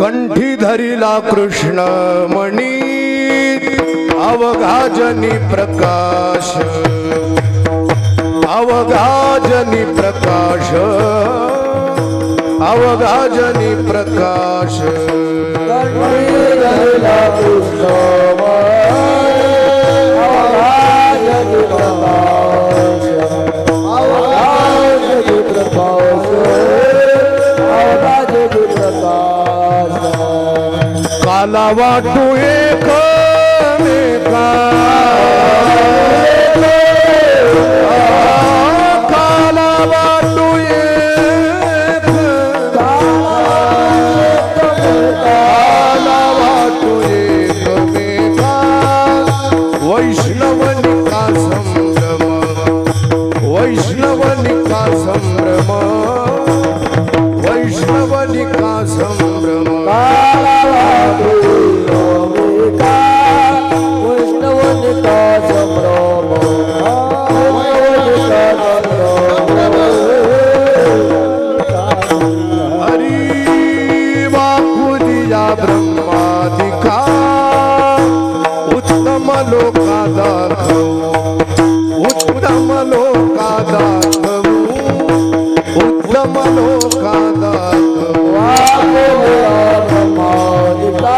कंठी धरिला कृष्ण मणी अवघाजनी प्रकाश अवघाजनी प्रकाश अवघाजनी प्रकाश कंठी धरिला कृष्ण अवघाजनी प्रकाश अवघाजनी प्रकाश अवघाजनी प्रकाश काला वाटू एक काला वाटू एक काला वाटू एक मेघा वैष्णवनिका संभ्रम वैष्णवनिका संभ्रम वैष्णवनिका संभ्रम ब्रह्मादिका उत्तम लोका दाखवू उत्तम लोका दाखवू उत्तम लोका दाखवू ब्रह्मादिका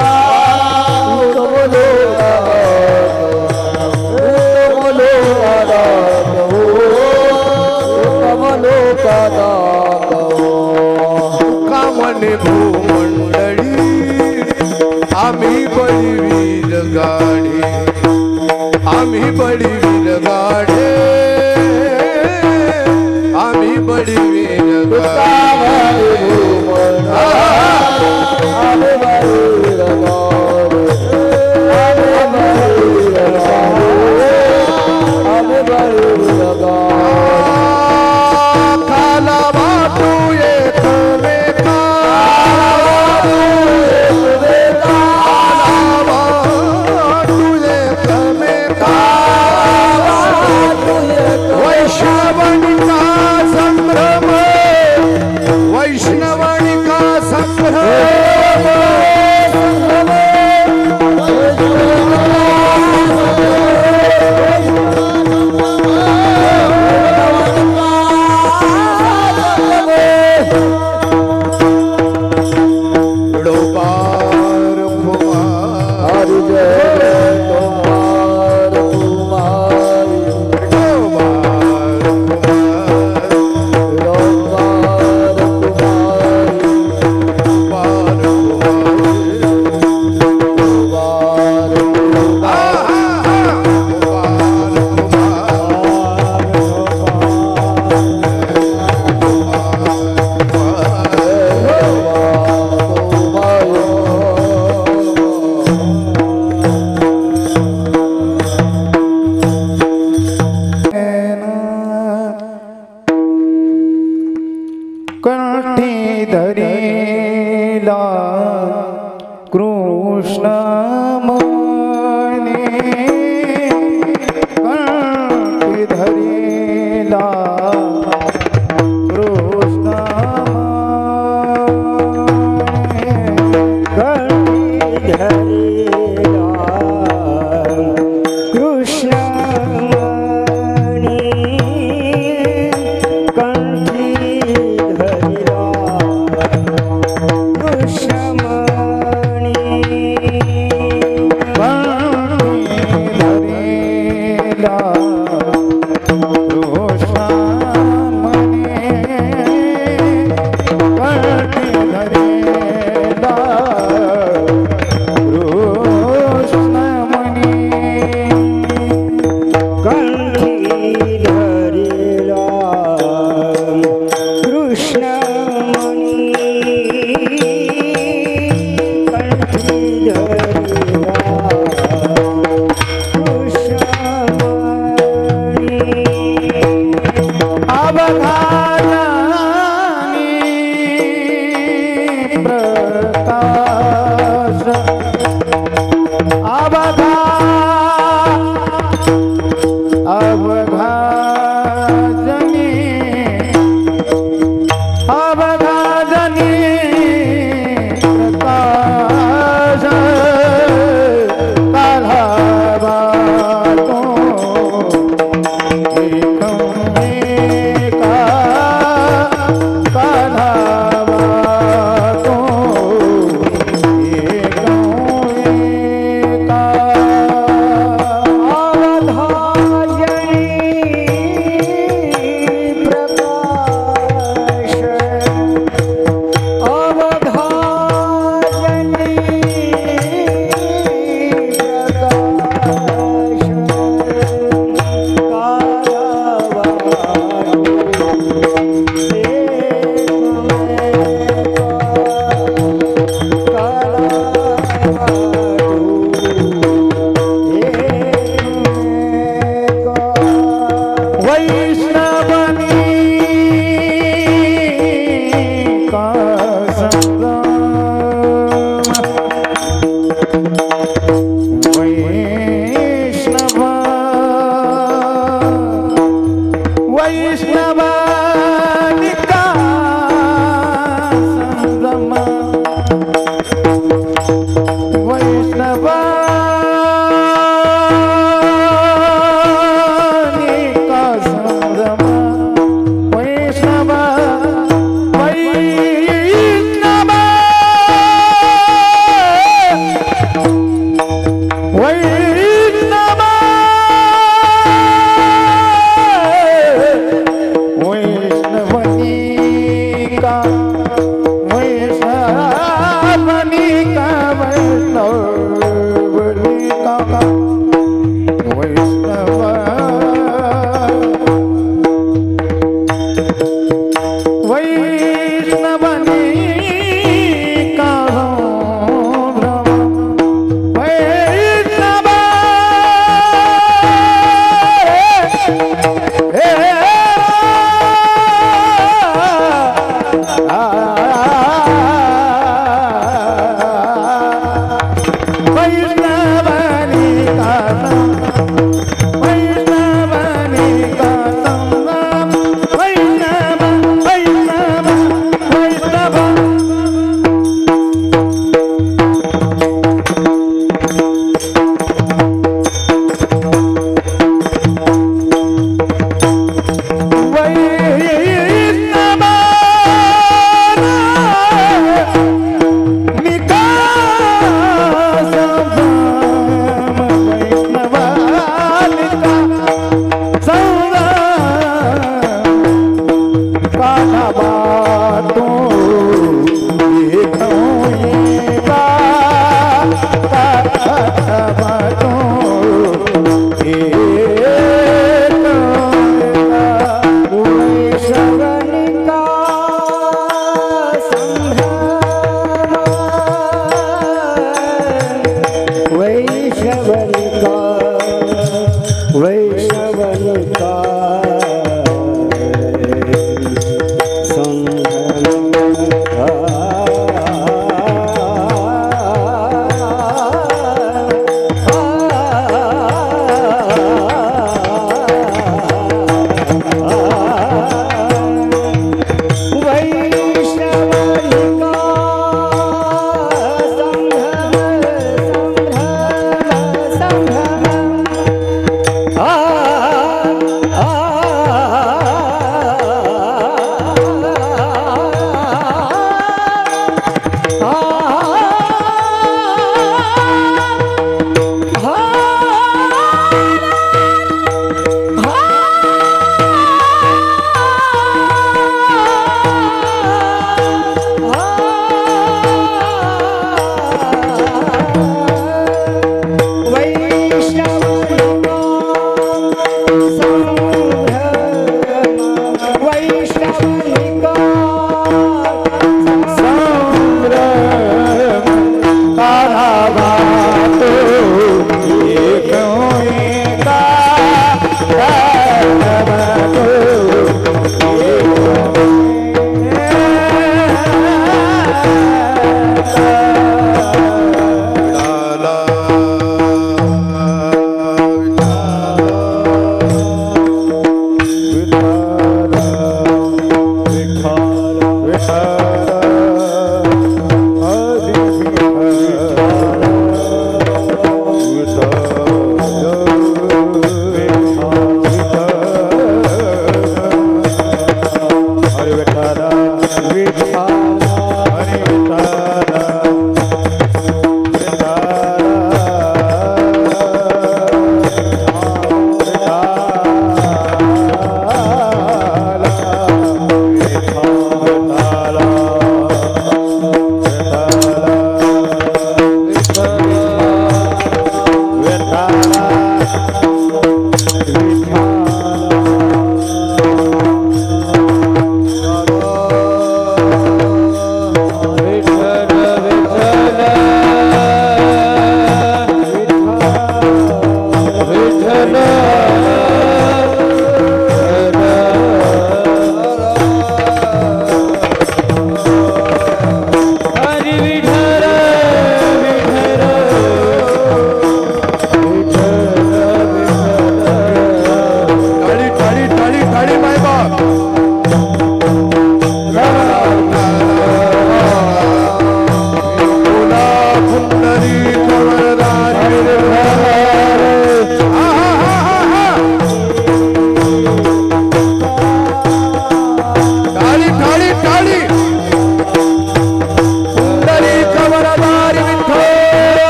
उत्तम लोका उत्तम लोका दाखवू कामने भूमंडळी आम्ही बळीवीर गाडे आम्ही बळीवीर गाडे आम्ही बळीवीर गाडे काला वाटू एक मेघा वैष्णवनिका संभ्रम वैष्णवनिका संभ्रम डोबार कुमार कंठी धरिला कृष्ण मनी कंठी धरिला कृष्ण प्रकाश अवघा अवघा जनी अवघा जनी प्रकाश काल्हावा तो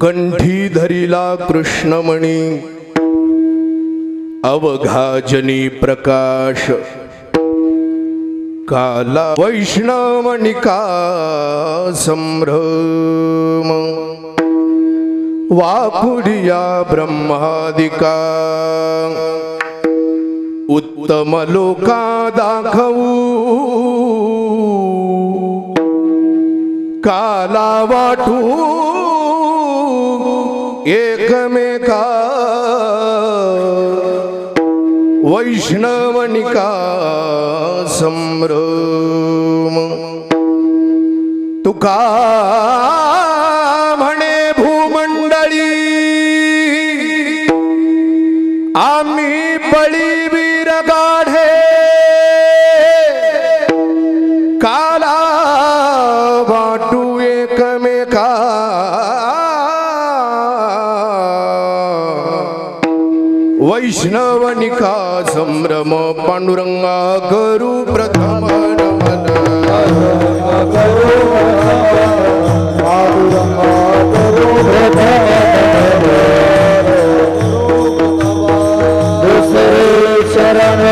कंठी धरिला कृष्णमणी अवघाजनी प्रकाश काला वैष्णवनिका संभ्रम वाकुडिया ब्रह्मादिका उत्तम लोका दाखवू काला वाटू एकमेका वैष्णवनिका संभ्रम तुका म्हणे भूमंडळी आम्ही बळीवीर गाढे काला वाटू एकमेका वैष्णवनिका संभ्रम पांडुरंगा करू प्रथम नमन शरण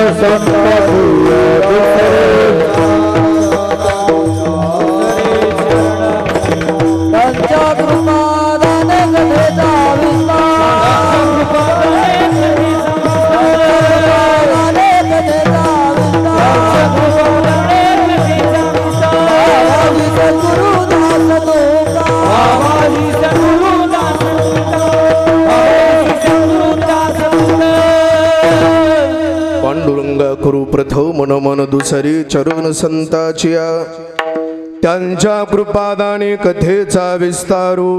पांडुरंगा करू प्रथम नमन दुसरी चरण संताचिया त्यांच्या कृपादाने कथेचा विस्तारू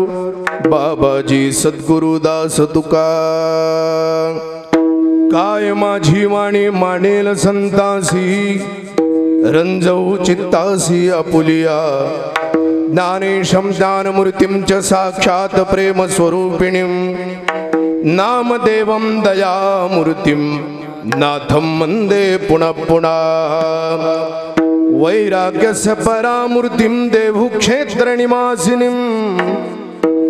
बाबाजी सद्गुरुदास तुका काय माझी वाणी मानेल संतासी रंजवू चित्तासी आपुलिया ज्ञानेशं ज्ञानमूर्तिं साक्षात प्रेम स्वरूपिणीं नामदेवं दयामूर्तिं नाथं वन्दे पुनः पुनः वैराग्यस्य परामूर्तिं देवक्षेत्र निवासिनीं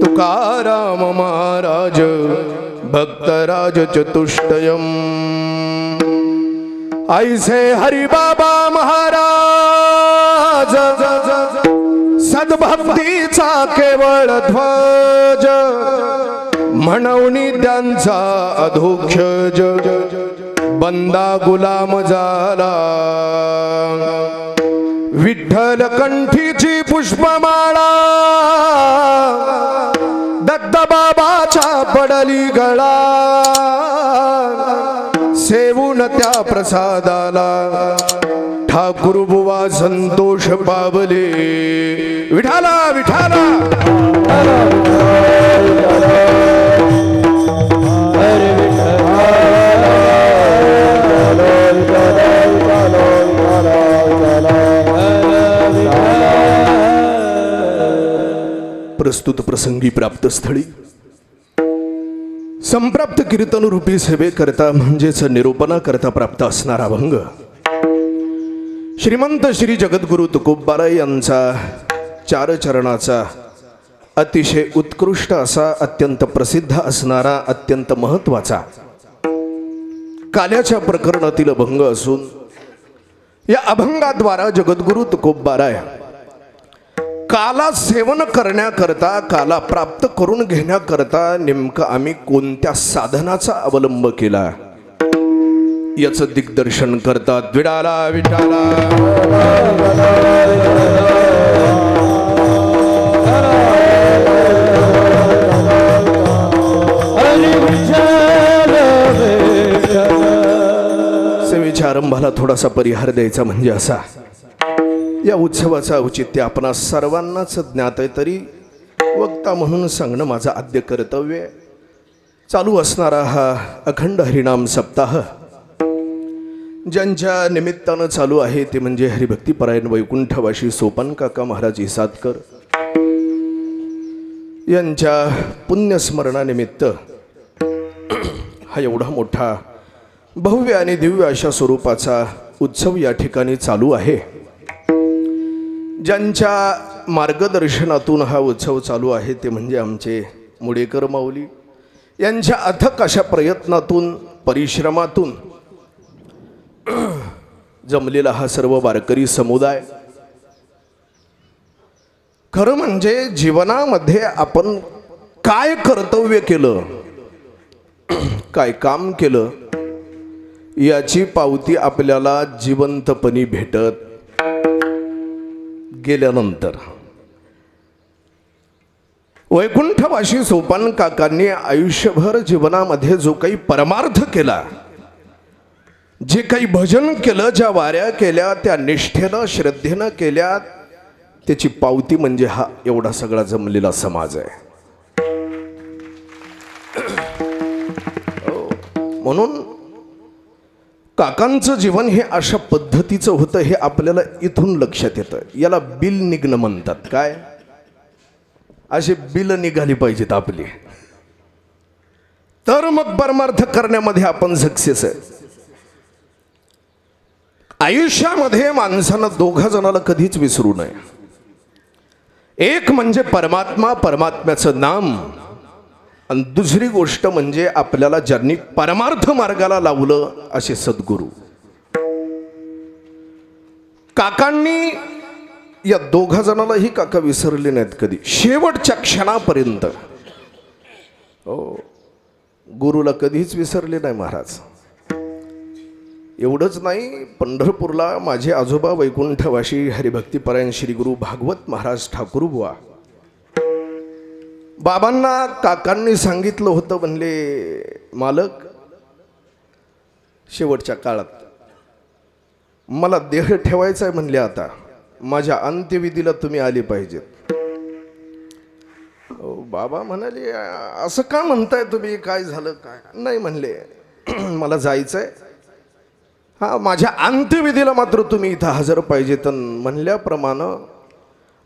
तुकाराम महाराज भक्तराज चतुष्टयम् ऐसे हरिबाबा महाराज सद्भक्तीचा केवळ ध्वज म्हणून त्यांचा अधोक्षज बंदा गुलाम झाला विठ्ठल कंठीची पुष्पमाळा दत्तबाबाच्या पडली गळा सेवून त्या प्रसादाला ठाकूर बुवा संतोष पावले विठाला विठाला प्रस्तुत प्रसंगी प्राप्त स्थळी संप्राप्त कीर्तन रूपी सेवेकरता म्हणजेच निरूपणा करता प्राप्त असणारा अभंग श्रीमंत श्री जगद्गुरु तुकोबाराय यांचा चार चरणाचा अतिशय उत्कृष्ट असा अत्यंत प्रसिद्ध असणारा अत्यंत महत्त्वाचा काल्याच्या प्रकरणातील अभंग असून या अभंगाद्वारा जगद्गुरु तुकोबाराय काला सेवन करण्याकरता काला प्राप्त करून घेण्याकरता नेमकं आम्ही कोणत्या साधनाचा अवलंब केला याचं दिग्दर्शन करतात विडाला विठाला सेवेच्या आरंभाला थोडासा परिहार द्यायचा म्हणजे असा या उत्सवाचा औचित्य आपणा सर्वांनाच ज्ञात आहे तरी वक्ता म्हणून सांगणं माझं आद्य कर्तव्य आहे. चालू असणारा हा अखंड हरिनाम सप्ताह ज्यांच्या निमित्तानं चालू आहे ते म्हणजे हरिभक्तीपरायण वैकुंठवासी सोपान काका महाराज इसादकर यांच्या पुण्यस्मरणानिमित्त हा एवढा मोठा भव्य आणि दिव्य अशा स्वरूपाचा उत्सव या ठिकाणी चालू आहे. ज्यांच्या मार्गदर्शनातून हा उत्सव चालू आहे ते म्हणजे आमचे मुडेकर माऊली यांच्या अथक अशा प्रयत्नातून परिश्रमातून जमलेला हा सर्व वारकरी समुदाय, खरं म्हणजे जीवनामध्ये आपण काय कर्तव्य केलं, काय काम केलं याची पावती आपल्याला जिवंतपणी भेटत गेल्यानंतर. वैकुंठवासी सोपान काकांनी आयुष्यभर जीवनामध्ये जो काही परमार्थ केला, जे काही भजन केलं, ज्या वाऱ्या केल्या, त्या निष्ठेनं श्रद्धेनं केल्या, त्याची पावती म्हणजे हा एवढा सगळा जमलेला समाज आहे. म्हणून काकांचं जीवन हे अशा पद्धतीचं होतं हे आपल्याला इथून लक्षात येतं. याला बिल निघणं म्हणतात. काय असे बिल निघाली पाहिजेत आपली, तर मग परमार्थ करण्यामध्ये आपण सक्सेस आहे. आयुष्यामध्ये माणसानं दोघा जणाला कधीच विसरू नये. एक म्हणजे परमात्मा, परमात्म्याचं नाम, आणि दुसरी गोष्ट म्हणजे आपल्याला ज्यांनी परमार्थ मार्गाला लावलं असे सद्गुरू. काकांनी या दोघा जणांनाही काका विसरले नाहीत कधी, शेवटच्या क्षणापर्यंत. गुरुला कधीच विसरले नाही महाराज. एवढंच नाही, पंढरपूरला माझे आजोबा वैकुंठवासी हरिभक्तीपरायण श्री गुरु भागवत महाराज ठाकूर बुवा, बाबांना काकांनी सांगितलं होतं, म्हणले मालक शेवटच्या काळात मला देह ठेवायचा आहे, म्हणले आता माझ्या अंत्यविधीला तुम्ही आले पाहिजेत. बाबा म्हणाले असं का म्हणताय तुम्ही, काय झालं काय. नाही म्हणले मला जायचंय, हा माझ्या अंत्यविधीला मात्र तुम्ही इथं हजर पाहिजेत. म्हणल्याप्रमाणे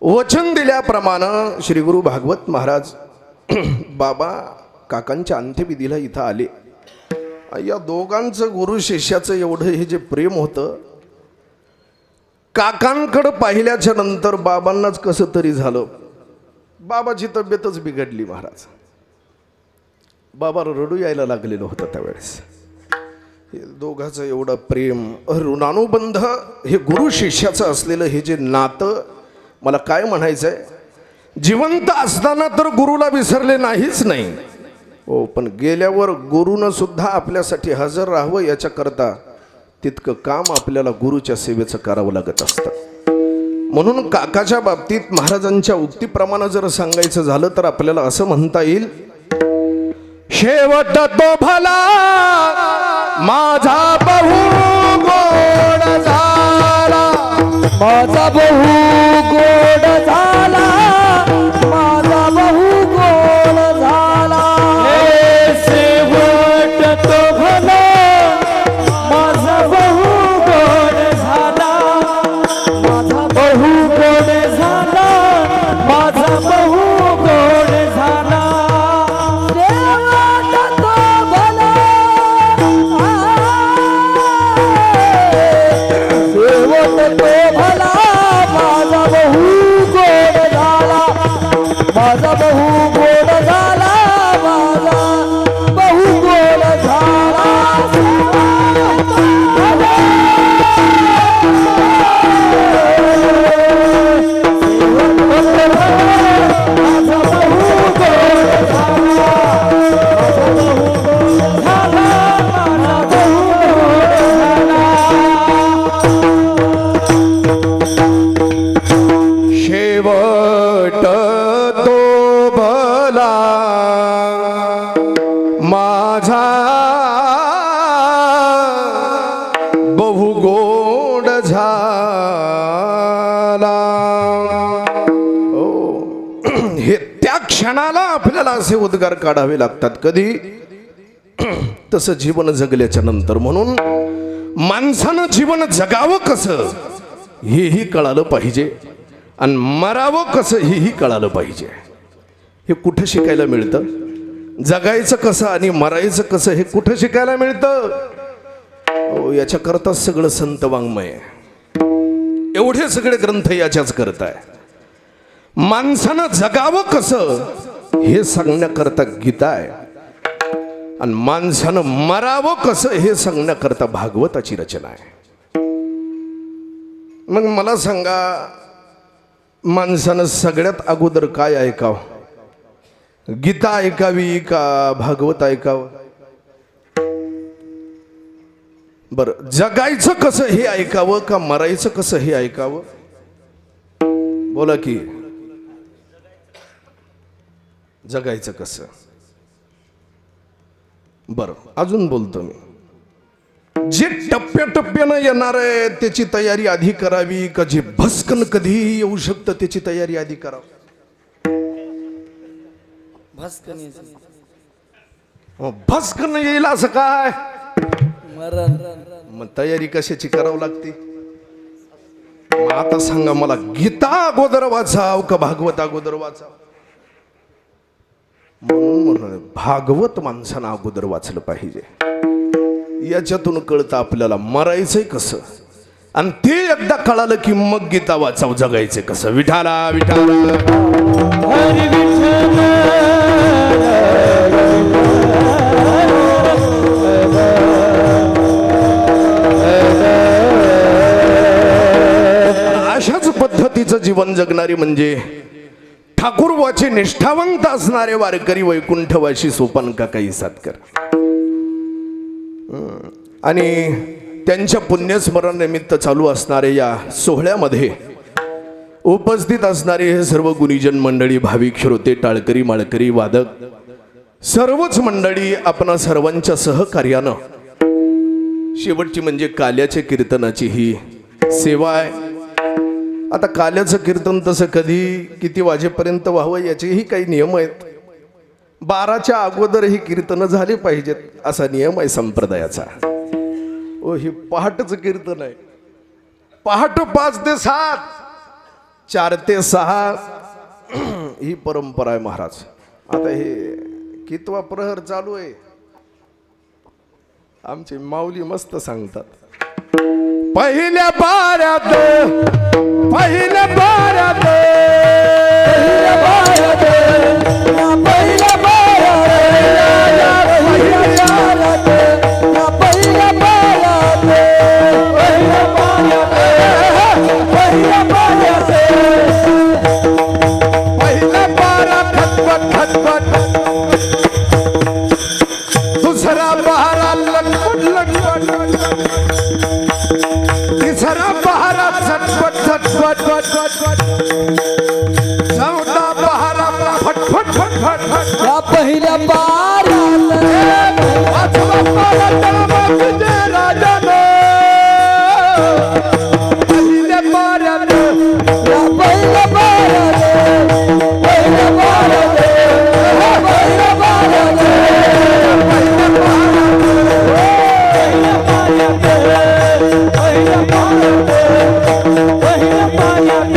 वचन दिल्याप्रमाणे श्री गुरु भागवत महाराज बाबा काकांच्या अंत्यविधीला इथं आले. या दोघांचं गुरु शिष्याचं एवढं हे जे प्रेम होतं, काकांकडे पाहिल्याच्या नंतर बाबांनाच कसं तरी झालं. बाबाची तब्येतच बिघडली महाराज. बाबा रडू यायला लागलेलं होतं त्यावेळेस. हे दोघांचं एवढं प्रेम, ऋणानुबंध, हे गुरु शिष्याचं असलेलं हे जे नातं, मला काय म्हणायचंय, जिवंत असताना तर गुरुला विसरले नाहीच नाही हो, पण गेल्यावर गुरुनं सुद्धा आपल्यासाठी हजर राहावं याच्याकरता तितकं काम आपल्याला गुरुच्या सेवेचं करावं लागत असतं. म्हणून काकाच्या बाबतीत महाराजांच्या उक्तीप्रमाणे जर सांगायचं झालं तर आपल्याला असं म्हणता येईल, शेवट तो भला माझा बहु गोड झाला, माझा बहु गोड झाला, माझा बहु गोड झाला. शेवट तो भला माझा बहु गोड झाला, माझा बहु गोड झाला, माझा बहु गोड झाला. शेवट तो भला, शेवट तो भला माझा बहु गोड झाला, माझा बहु गोड झाला, माझा बहु गोड झाला. शेवट तो भला माझा बहु गोड झाला. हे त्या क्षणाला आपल्याला असे उद्गार काढावे लागतात. कधी तसं जीवन जगल्याच्या नंतर. म्हणून माणसानं जीवन जगावं कसं हेही कळालं पाहिजे, आणि मरावं कसं हेही कळालं पाहिजे. हे कुठं शिकायला मिळतं? जगायचं कसं आणि मरायचं कसं हे कुठं शिकायला मिळतं? याच्याकरता सगळं संत वाङ्मय आहे. एवढे सगळे ग्रंथ याच्याच करताय. माणसानं जगावं कसं हे सांगण्याकरता गीता आहे आणि माणसानं मरावं कसं हे सांगण्याकरता भागवताची रचना आहे. मग मला सांगा, माणसानं सगळ्यात अगोदर काय ऐकावं? गीता ऐकावी का भागवत ऐकावं? बरं, जगायचं कसं हे ऐकावं का मरायचं कसं हे ऐकावं? बोला की. जगायचं कसं? बरं, अजून बोलतो मी. जे टप्प्याटप्प्यानं येणार आहे त्याची तयारी आधी करावी का जे भस्कन कधीही येऊ शकतं त्याची तयारी आधी करावी? भस्कन येईल असं काय? मग तयारी कशाची करावं लागते? मग आता सांगा मला, गीता अगोदर वाचाव का भागवत अगोदर वाचाव? म्हणून भागवत माणसानं अगोदर वाचलं पाहिजे. याच्यातून कळतं आपल्याला मरायचंय कसं, आणि ते एकदा कळालं की मग गीता वाचाव जगायचं कसं. विठाला विठाला हरी विठ्ठल अशाच पद्धतीचं जीवन जगणारी म्हणजे ठाकूरवाचे निष्ठावंत असणारे वारकरी वैकुंठवाशी सोपान काकाई सातकर आणि त्यांच्या पुण्यस्मरणानिमित्त चालू असणारे या सोहळ्यामध्ये उपस्थित असणारे हे सर्व गुणीजन मंडळी, भाविक, श्रोते, टाळकरी, माळकरी, वादक, सर्वच मंडळी आपणा सर्वांच्या सहकार्यानं शेवटची म्हणजे काल्याच्या कीर्तनाची ही सेवा आहे. आता काल्याचं कीर्तन तसं कधी किती वाजेपर्यंत व्हावं याचेही काही नियम आहेत. 12च्या अगोदर ही कीर्तनं झाली पाहिजेत असा नियम आहे संप्रदायाचा. ओ, ही पहाटचं कीर्तन आहे. पहाट 5 ते 7, 4 ते 6 ही परंपरा आहे महाराज. आता हे कितवा प्रहर चालू आहे? आमचे माऊली मस्त सांगतात, पहिल्या पाऱ्यात पहिल्या पाऱ्यात पहिल्या पायात पहिल्या पायात पहिल्या पायात पहिल्या पायात पहिल्या पायात पहिला पारा खटपट खटपट, दुसरा पहारा लटपट लटपट, तिसरा पहारा झटपट झटपट झटपट, चौथा पहारा फटफट फटफट फट, या पहिल्या पायात पाचवा पहारा तळमळीचे राजानं, पहिल्या पाऱ्यात या पहिल्या पायात पहिल्या पायात पहिल्या पायात पहिल्या पायात पहिल्या पायात पहिल्या पायात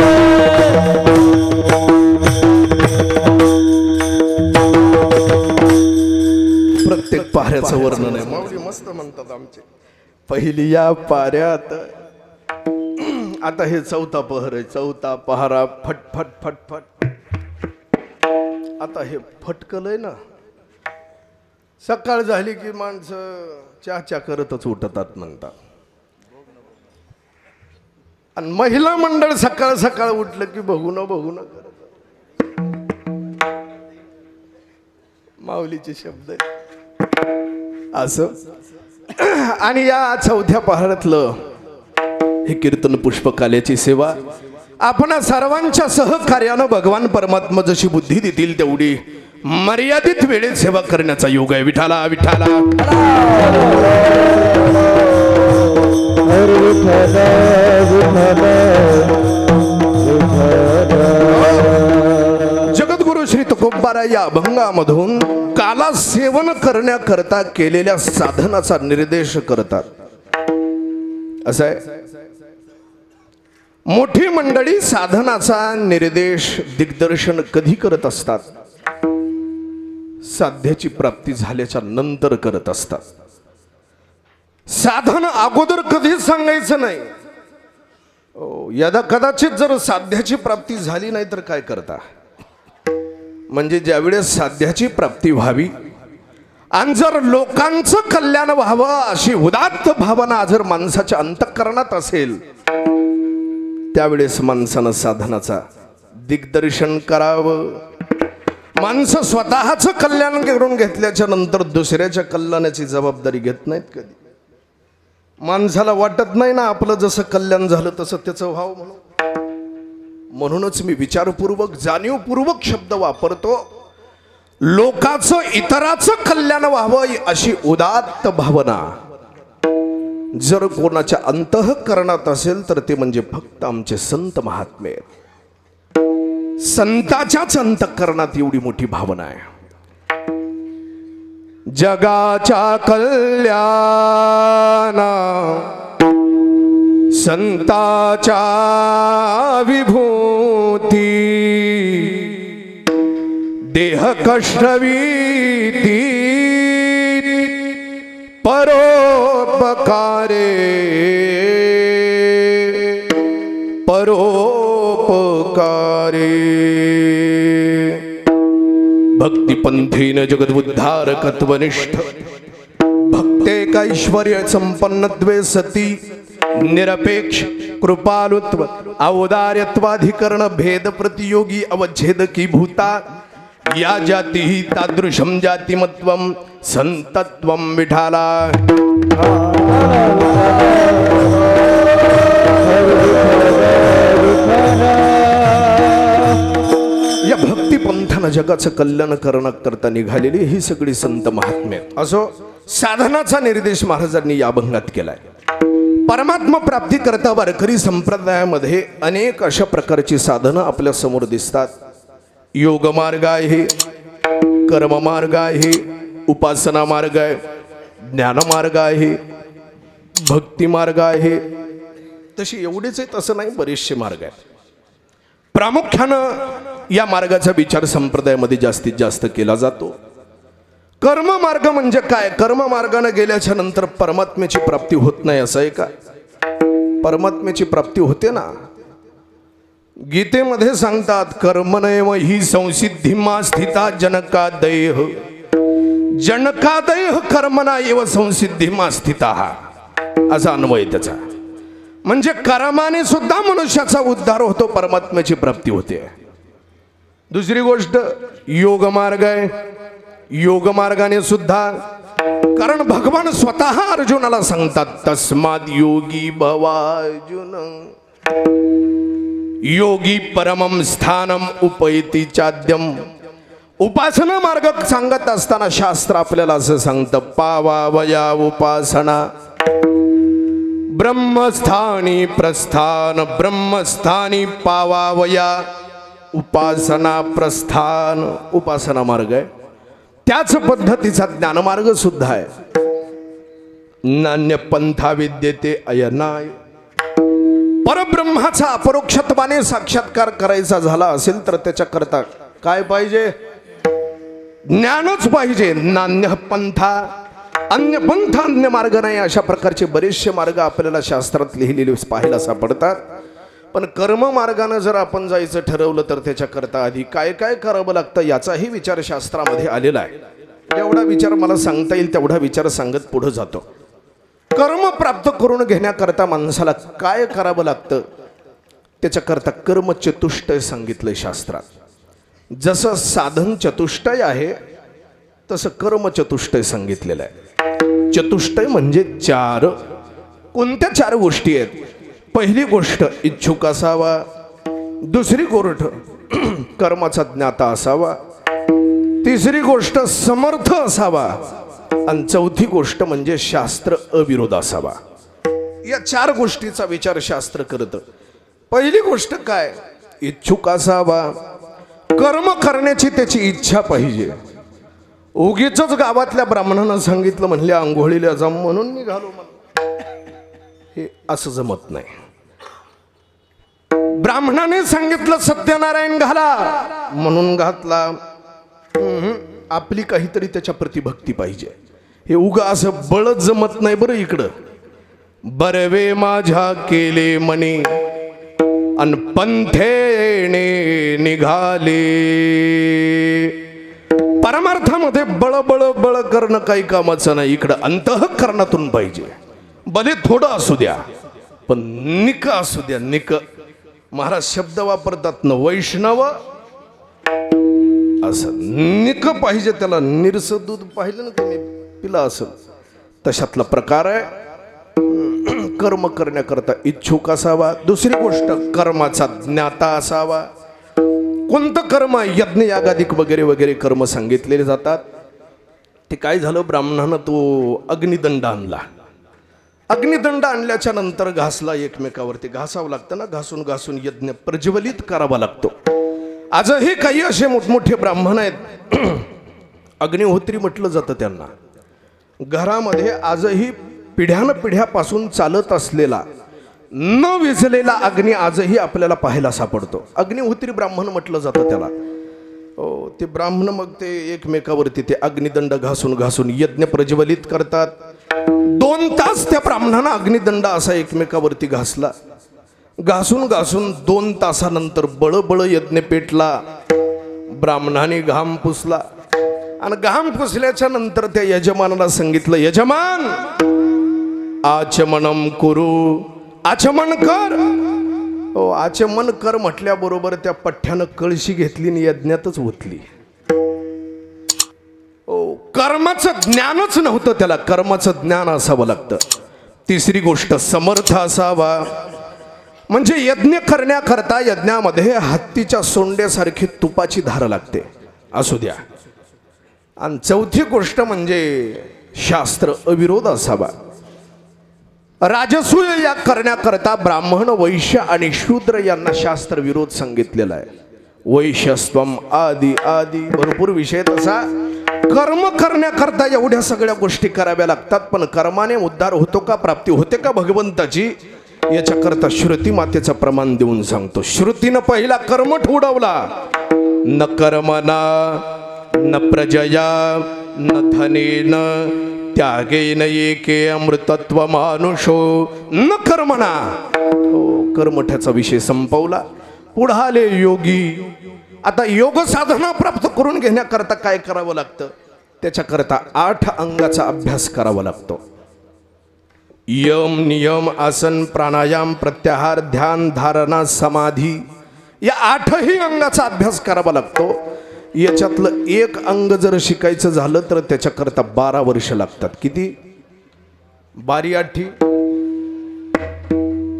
प्रत्येक पाऱ्याचं वर्णन आहे. माऊली मस्त म्हणतात आमचे. पहिली या पाऱ्यात, आता हे चौथा पहर आहे. चौथा पहारा फटफट फटफट. आता हे फटकलंय ना, सकाळ झाली की माणसं चहा करतच उठतात म्हणतात. आणि महिला मंडळ सकाळ सकाळ उठलं की बघू न करत. माऊलीचे शब्द आहे असं. आणि या चौथ्या पहारातलं हे कीर्तन पुष्पकाल्याची सेवा आपण सर्वांच्या सहकार्यानं भगवान परमात्मा जशी बुद्धी देतील तेवढी मर्यादित वेळेत सेवा करण्याचा योग आहे. विठाला विठाला जगद्गुरु श्री तुकोबारा या अभंगामधून काला सेवन करण्याकरता केलेल्या साधनाचा निर्देश करतात. असं आहे, मोठी मंडळी साधनाचा निर्देश दिग्दर्शन कधी करत असतात? साध्याची प्राप्ती झाल्याच्या नंतर करत असतात. साधन अगोदर कधीच सांगायचं नाही. यदा कदाचित जर साध्याची प्राप्ती झाली नाही तर काय करता? म्हणजे ज्यावेळेस साध्याची प्राप्ती व्हावी आणि जर लोकांचं कल्याण व्हावं अशी उदात्त भावना जर माणसाच्या अंतःकरणात असेल त्यावेळेस माणसानं साधनाचा दिग्दर्शन करावं. माणसं स्वतःचं कल्याण करून घेतल्याच्या नंतर दुसऱ्याच्या कल्याणाची जबाबदारी घेत नाहीत कधी. माणसाला वाटत नाही ना आपलं जसं कल्याण झालं तसं त्याचं व्हावं म्हणूनच मी विचारपूर्वक जाणीवपूर्वक शब्द वापरतो. लोकाचं इतराचं कल्याण व्हावं अशी उदात्त भावना जर कोणाच्या अंतःकरणात असेल तर ते म्हणजे फक्त आमचे संत महात्मे. संताच्याच अंतःकरणात एवढी मोठी भावना आहे. जगाच्या कल्याणा संताच्या विभूती देह कष्टवीती परोपकारे भक्तिपंथीन जगदुद्धारकत्वनिष्ठ भक्तेकैश्वर्य संपन्नत्वे सती निरपेक्ष कृपालुत्व औदार्यत्वाधिकरण भेद प्रतियोगी अवच्छेदकी भूता या जाती तादृशम जातिमत्वम संतत्वम विठाला. या भक्तिपंथानं जगाचं कल्याण करण्याकरता निघालेली ही सगळी संत महात्मे असो. साधनाचा निर्देश महाराजांनी या अभंगात केलाय. परमात्मा प्राप्ती करता वारकरी संप्रदायामध्ये अनेक अशा प्रकारची साधनं आपल्या समोर दिसतात. योग मार्ग आहे, कर्म मार्ग आहे, उपासना मार्ग आहे, ज्ञान मार्ग आहे, भक्ती मार्ग आहे. तशी एवढेच आहे तसं नाही, बरेचसे मार्ग आहेत. प्रामुख्यानं या मार्गाचा विचार संप्रदायामध्ये जास्तीत जास्त केला जातो. कर्म मार्ग म्हणजे काय? कर्म मार्गाने गेल्याच्या नंतर परमात्म्याची प्राप्ती होत नाही असं आहे का? परमात्म्याची प्राप्ती होते ना. गीतेमध्ये सांगतात कर्मणैव ही संसिद्धिमा स्थिता जनकादयः जनकादयः कर्मणा एव संसिद्धिमा स्थिता असा अन्वय त्याचा. म्हणजे कर्माने सुद्धा मनुष्याचा उद्धार होतो, परमात्म्याची प्राप्ती होते. दुसरी गोष्ट योग मार्ग आहे. योग मार्गाने सुद्धा, कारण भगवान स्वतः अर्जुनाला सांगतात तस्माद योगी भवार्जुन योगी परमम स्थानम उपैति चाद्यम. उपासना मार्ग सांगत असताना शास्त्र आपल्याला असं सांगतं पावावया उपासना ब्रह्मस्थानी प्रस्थान ब्रह्मस्थानी पावावया उपासना प्रस्थान. उपासना मार्ग आहे. त्याच पद्धतीचा ज्ञानमार्ग सुद्धा आहे. नान्य पंथा विद्यते अयनाय. परब्रह्माचा अपरोक्षत्वाने साक्षात्कार करायचा झाला असेल तर त्याच्याकरता काय पाहिजे? ज्ञानच पाहिजे. नान्य पंथा, अन्य पंथ अन्य मार्ग नाही. अशा प्रकारचे बरेचसे मार्ग आपल्याला शास्त्रात लिहिलेले पाहायला सापडतात. पण कर्म मार्गाने जर आपण जायचं ठरवलं तर त्याच्याकरता आधी काय काय करावं लागतं याचाही विचार शास्त्रामध्ये आलेला आहे. जेवढा विचार मला सांगता येईल तेवढा विचार सांगत पुढे जातो. कर्म प्राप्त करून घेण्याकरता माणसाला काय करावं लागतं त्याच्याकरता कर्म चतुष्टय सांगितलंय शास्त्रात. जसं साधन चतुष्टय आहे तसं कर्म चतुष्टय सांगितलेलं आहे. चतुष्टय म्हणजे चार. कोणत्या चार गोष्टी आहेत? पहिली गोष्ट इच्छुक असावा, दुसरी गोष्ट कर्माचा ज्ञाता असावा, तिसरी गोष्ट समर्थ असावा आणि चौथी गोष्ट म्हणजे शास्त्र अविरोध असावा. या चार गोष्टीचा विचार शास्त्र करतं. पहिली गोष्ट काय? इच्छुक असावा. कर्म करण्याची त्याची इच्छा पाहिजे. उगीच गावातल्या ब्राह्मणानं सांगितलं म्हणले आंघोळीला जा म्हणून निघालो, हे असं जमत नाही. ब्राह्मणाने सांगितलं सत्यनारायण घाला म्हणून घातला. आपली काहीतरी त्याच्या प्रती भक्ती पाहिजे. हे उगा असं बळच जमत नाही. बरं इकडं बरवे माझ्या केले मने अन पंथेने निघाले. परमार्थामध्ये बळ बळ बळ करणं काही कामाचं नाही. इकडं अंतःकरणातून पाहिजे. भले थोडं असू द्या पण निक असू द्या. निक महाराज शब्द वापरतात ना, वैष्णव असं निक पाहिजे. त्याला निरस दूध पाहिलं ना तुम्ही पिला असेल तशातला प्रकार आहे. कर्म करण्याकरता इच्छुक असावा. दुसरी गोष्ट कर्माचा ज्ञाता असावा. कोणतं कर्म, यज्ञ यागादिक वगैरे वगैरे कर्म सांगितलेले जातात. ते काय झालं, ब्राह्मणानं तो अग्निदंड आणला. अग्निदंड आणल्याच्या नंतर घासला एकमेकावरती. घासावं लागतं ना, घासून घासून यज्ञ प्रज्वलित करावा लागतो. आजही काही असे मोठमोठे ब्राह्मण आहेत, अग्निहोत्री म्हटलं जातं त्यांना. घरामध्ये आजही पिढ्यान पिढ्यापासून चालत असलेला न विझलेला अग्नी आजही आपल्याला पाहायला सापडतो. अग्निहोत्री ब्राह्मण म्हटलं जातं त्याला. ते ब्राह्मण मग ते एकमेकावरती ते अग्निदंड घासून घासून यज्ञ प्रज्वलित करतात. 2 तास त्या ब्राह्मणानं अग्निदंड असा एकमेकावरती घासला. घासून घासून 2 तासानंतर बळबळ यज्ञ पेटला. ब्राह्मणाने घाम पुसला आणि घाम पुसल्याच्या नंतर त्या यजमानाला सांगितलं, यजमान आचमनम कुरु, आचमन कर. हो, आचमन कर म्हटल्याबरोबर त्या पठ्ठ्यानं कळशी घेतली आणि यज्ञातच ओतली. हो, कर्माचं ज्ञानच नव्हतं त्याला. कर्माचं ज्ञान असावं लागतं. तिसरी गोष्ट समर्थ असावा. म्हणजे यज्ञ करण्याकरता यज्ञामध्ये हत्तीच्या सोंड्यासारखी तुपाची धार लागते. असू द्या. आणि चौथी गोष्ट म्हणजे शास्त्र अविरोध असावा. राजसूय या करण्याकरता ब्राह्मण, वैश्य आणि शूद्र यांना शास्त्र विरोध सांगितलेला आहे. वैश्यस्वम आदी आदी भरपूर विषय. तसा कर्म करण्याकरता एवढ्या सगळ्या गोष्टी कराव्या लागतात. पण कर्माने उद्धार होतो का, प्राप्ती होते का भगवंताची, याच्याकरता श्रुती मातेचं प्रमाण देऊन सांगतो. श्रुतीनं पहिला कर्म ठोडवला. न कर्मना न प्रजया न धनेन त्यागेन एके अमृतत्व मानुषो न कर्मणा. कर्मठ्याचा विषय संपवला. पुढाले योगी. आता योग साधना प्राप्त करून घेण्याकरता काय करावं लागतं, त्याच्याकरता 8 अंगाचा अभ्यास करावा लागतो. यम, नियम, आसन, प्राणायाम, प्रत्याहार, ध्यान, धारणा, समाधी या 8ही अंगाचा अभ्यास करावा लागतो. याच्यातलं एक अंग जर शिकायचं झालं तर त्याच्याकरता 12 वर्ष लागतात. किती? 12 8.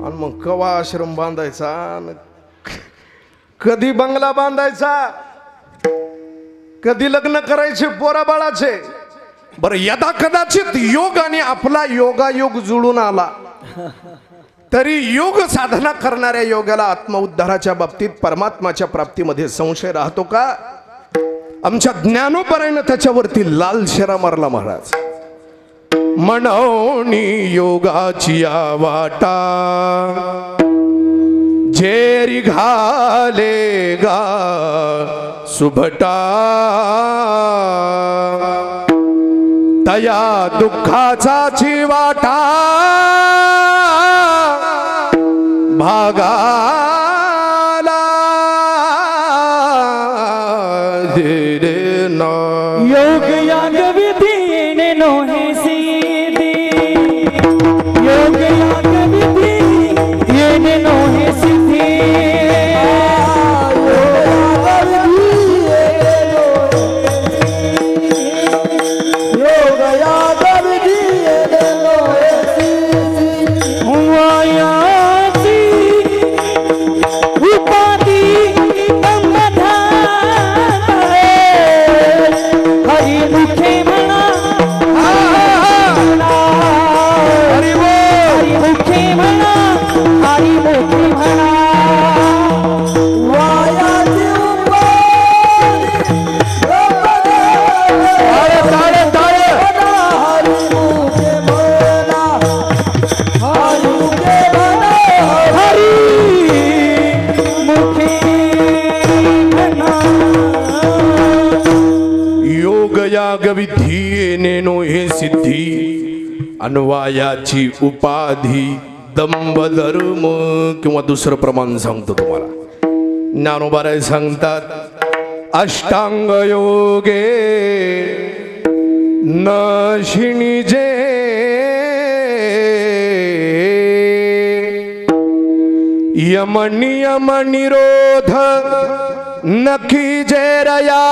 आणि मग कवा आश्रम बांधायचा, कधी बंगला बांधायचा, कधी लग्न करायचे पोरा बाळाचे. बरं, यदा कदाचित योग आणि आपला योगायोग जुळून आला तरी योग साधना करणाऱ्या योगाला आत्मउद्धाराच्या बाबतीत, परमात्माच्या प्राप्तीमध्ये संशय राहतो का? आमच्या ज्ञानोबरायनं त्याच्यावरती लाल शेरा मारला महाराज. मनोनी योगाची वाटा जेरी घाले गा सुभटा तया दुःखाचा वाटा भागाला दे ना. योग याग विधीने नोहे सिद्धी, योग याग विधी येने नोहे सिद्धी. योग याग विधी येने नोहे सिद्धी. वायाची उपाधी हरिमुखे म्हणा, हरिमुखे म्हणा, हरिमुखे म्हणा. वायाची हरिमुखे म्हणा, हरिमुखे म्हणा, हरिमुखे म्हणा. योग याग विधी नेनो हे सिद्धी, अन्वायाची उपाधी दंभ धर्म किंवा दुसरं प्रमाण सांगतो तुम्हाला. ज्ञानोबाराय सांगतात अष्टांग योगे नशिनी जे यम नियम निरोध नखी जैरया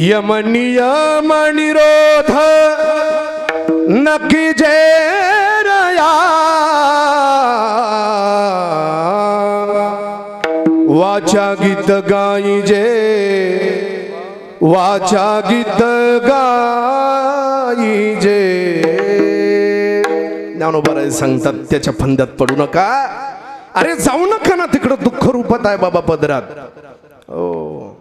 यम नियम निरोध नखी जैरया वाचा गीत गाई जे वाचा गीत गाई जे. ज्ञानोबाराय सांगतात त्याच्या फंद्यात पडू नका. अरे जाऊ नका ना तिकडं, दुःख रूपात आहे बाबा पदरात. हो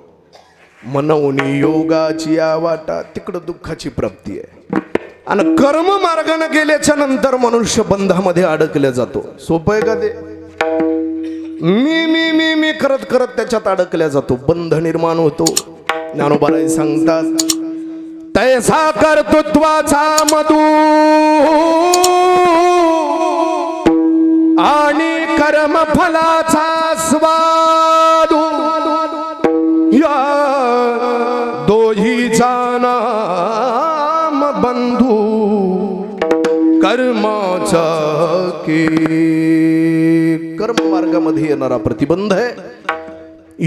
मनवणी योगाची वाटा तिकडं दुःखाची प्राप्ती आहे. आणि कर्म मार्गाने गेल्याच्या नंतर मनुष्य बंधामध्ये अडकल्या जातो. सोपं आहे का ते? मी मी मी मी करत करत त्याच्यात अडकल्या जातो, बंध निर्माण होतो. ज्ञानोबाराय सांगतात तैसा कर्तृत्वाचा मधू आणि कर्म फलाचा स्वादू या दोहीचा नाम बंधू कर्माचा की. कर्म मार्गामध्ये येणारा प्रतिबंध आहे,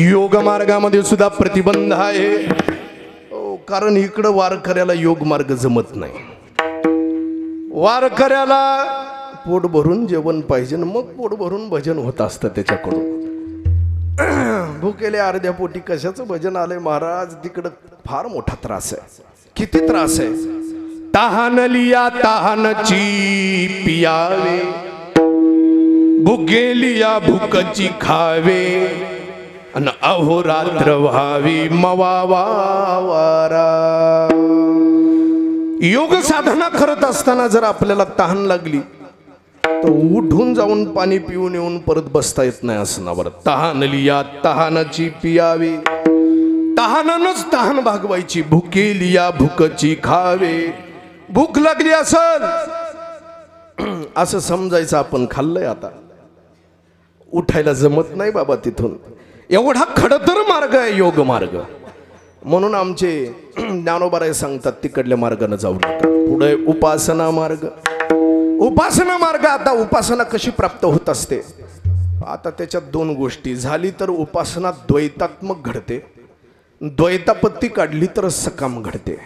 योग मार्गामध्ये सुद्धा प्रतिबंध आहे. कारण इकडं वारकऱ्याला योग मार्ग जमत नाही. वारकऱ्याला पोट भरून जेवण पाहिजे, मग पोट भरून भजन होत असतं त्याच्याकडून. भुकेले अर्ध्या पोटी कशाचं भजन आलंय महाराज, तिकडं फार मोठा त्रास आहे. किती त्रास आहे? तहान लिया तहानची पियावे, भुके लिया भुकची खावे, अन अहोरात्र व्हावी मवावा वारा. योग साधना करत असताना जर आपल्याला तहान लागली तर उठून जाऊन पाणी पिऊन येऊन परत बसता येत नाही असं ना. बरं, तहान लिया तहानची पियावी, तहानच तहान भागवायची. भुके लिया भुकची खावे, भूक लागली असल असं समजायचं आपण खाल्लंय, आता उठायला जमत नाही बाबा तिथून. एवढा खडतर मार्ग आहे योग मार्ग. म्हणून आमचे ज्ञानोबाराय सांगतात तिकडल्या मार्गाने जाऊ नका. पुढे उपासना मार्ग. उपासना मार्ग. आता उपासना कशी प्राप्त होत असते? आता त्याच्यात दोन गोष्टी. झाली तर उपासना द्वैतात्मक घडते, द्वैतापत्ती काढली तर सकाम घडते.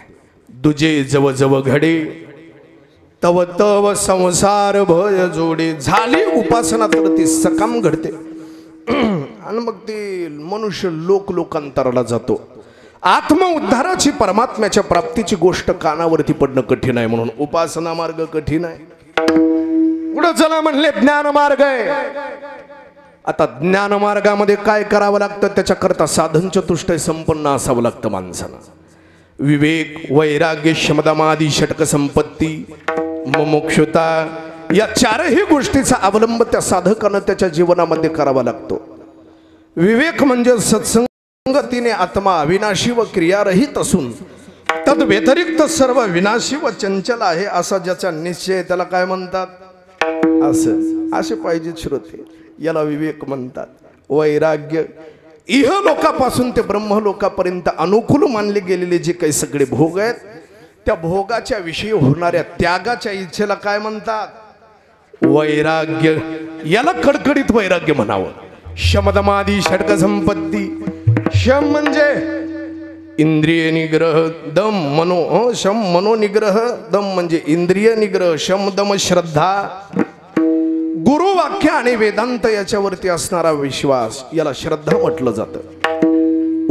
दुजे जव जव घडे तव तव संसार भय जोडे. झाली उपासना तर ती सकाम घडते आणि मग ते मनुष्य लोकांतराला जातो. आत्मउद्धाराची परमात्म्याच्या प्राप्तीची गोष्ट कानावरती पडणं कठीण आहे, म्हणून उपासना मार्ग कठीण आहे. पुढे चला म्हणले ज्ञान मार्ग आहे. आता ज्ञान मार्गामध्ये काय करावं लागतं? त्याच्याकरता साधन चतुष्टय संपन्न असावं लागतं माणसाला. विवेक, वैराग्य, शमदमादी, षटक संपत्ती, मुमुक्षुता या चारही गोष्टीचा अवलंब त्या साधकानं त्याच्या जीवनामध्ये करावा लागतो. विवेक म्हणजे सत्संगतीने आत्मा अविनाशी व क्रियारहित असून तद व्यतिरिक्त सर्व विनाशी व चंचल आहे असा ज्याचा निश्चय, त्याला काय म्हणतात? असे पाहिजे श्रोते, याला विवेक म्हणतात. वैराग्य, इहलोकापासून ते ब्रह्मलोकापर्यंत अनुकूल मानले गेलेले जे काही सगळे भोग आहेत, त्या भोगाच्या विषयी होणाऱ्या त्यागाच्या इच्छेला काय म्हणतात? वैराग्य. याला कडकडीत वैराग्य म्हणावं. शमदमादी षटक संपत्ती. शम म्हणजे इंद्रिय निग्रह, दम मनो, शम मनो निग्रह, दम म्हणजे इंद्रिय निग्रह, शम दम श्रद्धा, गुरुवाक्य आणि वेदांत याच्यावरती असणारा विश्वास, याला श्रद्धा म्हटलं जातं.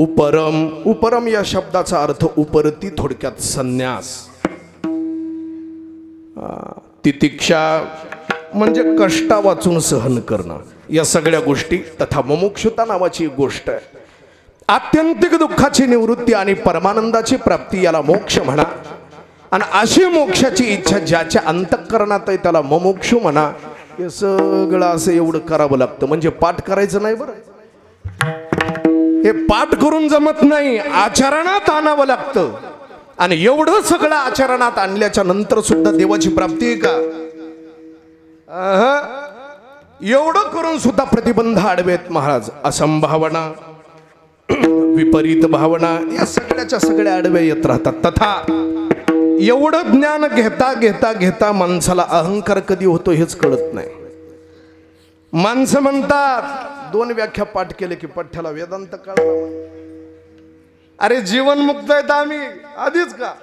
उपरम, उपरम या शब्दाचा अर्थ उपरती, थोडक्यात संन्यास. तितिक्षा म्हणजे कष्टा वाचून सहन करणं. या सगळ्या गोष्टी तथा मुमुक्षुता नावाची एक गोष्ट आहे. आत्यंतिक दुःखाची निवृत्ती आणि परमानंदाची प्राप्ती, याला मोक्ष म्हणा. आणि अशी मोक्षाची इच्छा ज्याच्या अंतःकरणात आहे त्याला मुमुक्षु म्हणा. हे सगळं असं एवढं करावं लागतं. म्हणजे पाठ करायचं नाही बरं, हे पाठ करून जमत नाही, आचरणात आणावं लागतं. आणि एवढं सगळं आचरणात आणल्याच्या नंतर सुद्धा देवाची प्राप्ती आहे का? एवढं करून सुद्धा प्रतिबंध आडवेत महाराज. असंभावना, विपरीत भावना या सगळ्याच्या सगळ्या आडव्या येत राहतात. तथा एवढं ज्ञान घेता घेता घेता माणसाला अहंकार कधी होतो हेच कळत नाही. माणसं म्हणतात 2 व्याख्या पाठ केले की पठ्ठ्याला वेदांत कळला. अरे जीवनमुक्त आहेत आम्ही आधीच का?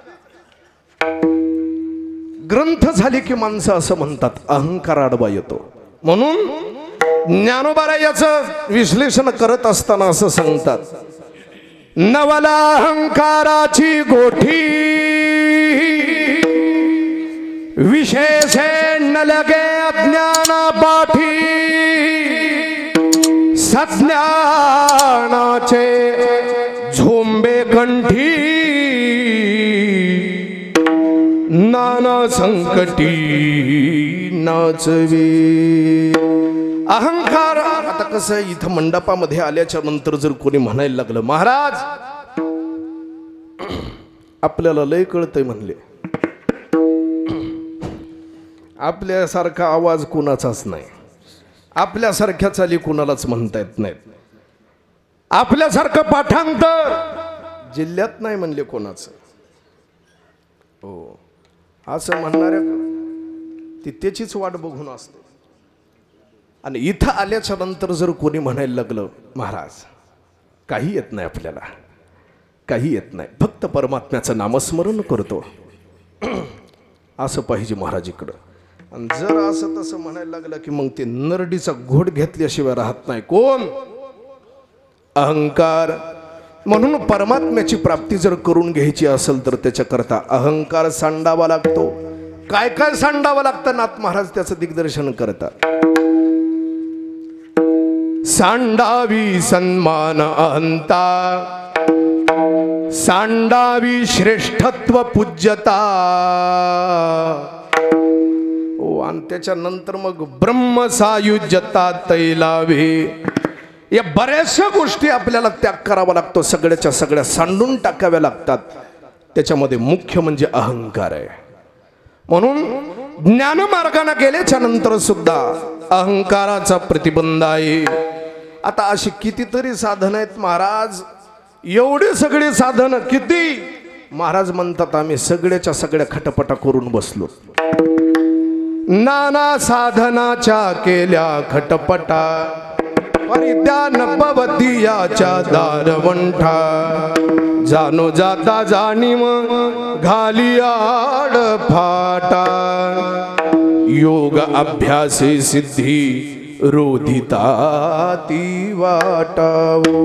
ग्रंथ झाले की माणसं असं म्हणतात अहंकार आडवा येतो. म्हणून ज्ञानोबा याचं विश्लेषण करत असताना असं सांगतात, नवला अहंकाराची गोठी विशेषे न लगे अज्ञाना पाठी सज्ञानाचे झोंबे कंठी नाना संकटी नाचवी. अहंकार आता कसं इथं मंडपामध्ये आल्याच्या नंतर जर कोणी म्हणायला लागलं महाराज आपल्याला लय कळतंय म्हणले, आपल्यासारखा आवाज कुणाचाच नाही, आपल्यासारख्या चाली कुणालाच म्हणता येत नाहीत, आपल्यासारखं पाठांतर जिल्ह्यात नाही म्हणले कोणाचं. हो असं म्हणणाऱ्या ती त्याचीच वाट बघून असते. आणि इथं आल्याच्या नंतर जर कोणी म्हणायला लागलं महाराज काही येत नाही आपल्याला, काही येत नाही, फक्त परमात्म्याचं नामस्मरण करतो, असं पाहिजे महाराज इकडं. आणि जर असं तसं म्हणायला लागलं की मग ते नरडीचा घोट घेतल्याशिवाय राहत नाही कोण? अहंकार. म्हणून परमात्म्याची प्राप्ती जर करून घ्यायची असेल तर त्याच्याकरता अहंकार सांडावा लागतो. काय काय सांडावं लागतं नाथ महाराज त्याचं दिग्दर्शन करतात. सांडावी सन्मान अहंता, सांडावी श्रेष्ठत्व पूज्यता. आणि त्याच्यानंतर मग ब्रह्मसायुज्यता तैलावे. या बऱ्याचशा गोष्टी आपल्याला त्याग करावा लागतो, सगळ्याच्या सगळ्या सांडून टाकाव्या लागतात. त्याच्यामध्ये मुख्य म्हणजे अहंकार आहे. म्हणून ज्ञानमार्गाने गेल्याच्या नंतर सुद्धा अहंकाराचा प्रतिबंध आहे. आता अशी कितीतरी साधनं आहेत महाराज, एवढी सगळी साधनं किती महाराज म्हणतात आम्ही सगळ्याच्या सगळ्या खटपटा करून बसलो. नाना साधनाच्या केल्या खटपटा, परिद्यान पवतियाच्या दारवंठा. जानो जाता जाणीव घाली आड फाटा, योग अभ्यासे सिद्धी रोधिता ती वाटावो.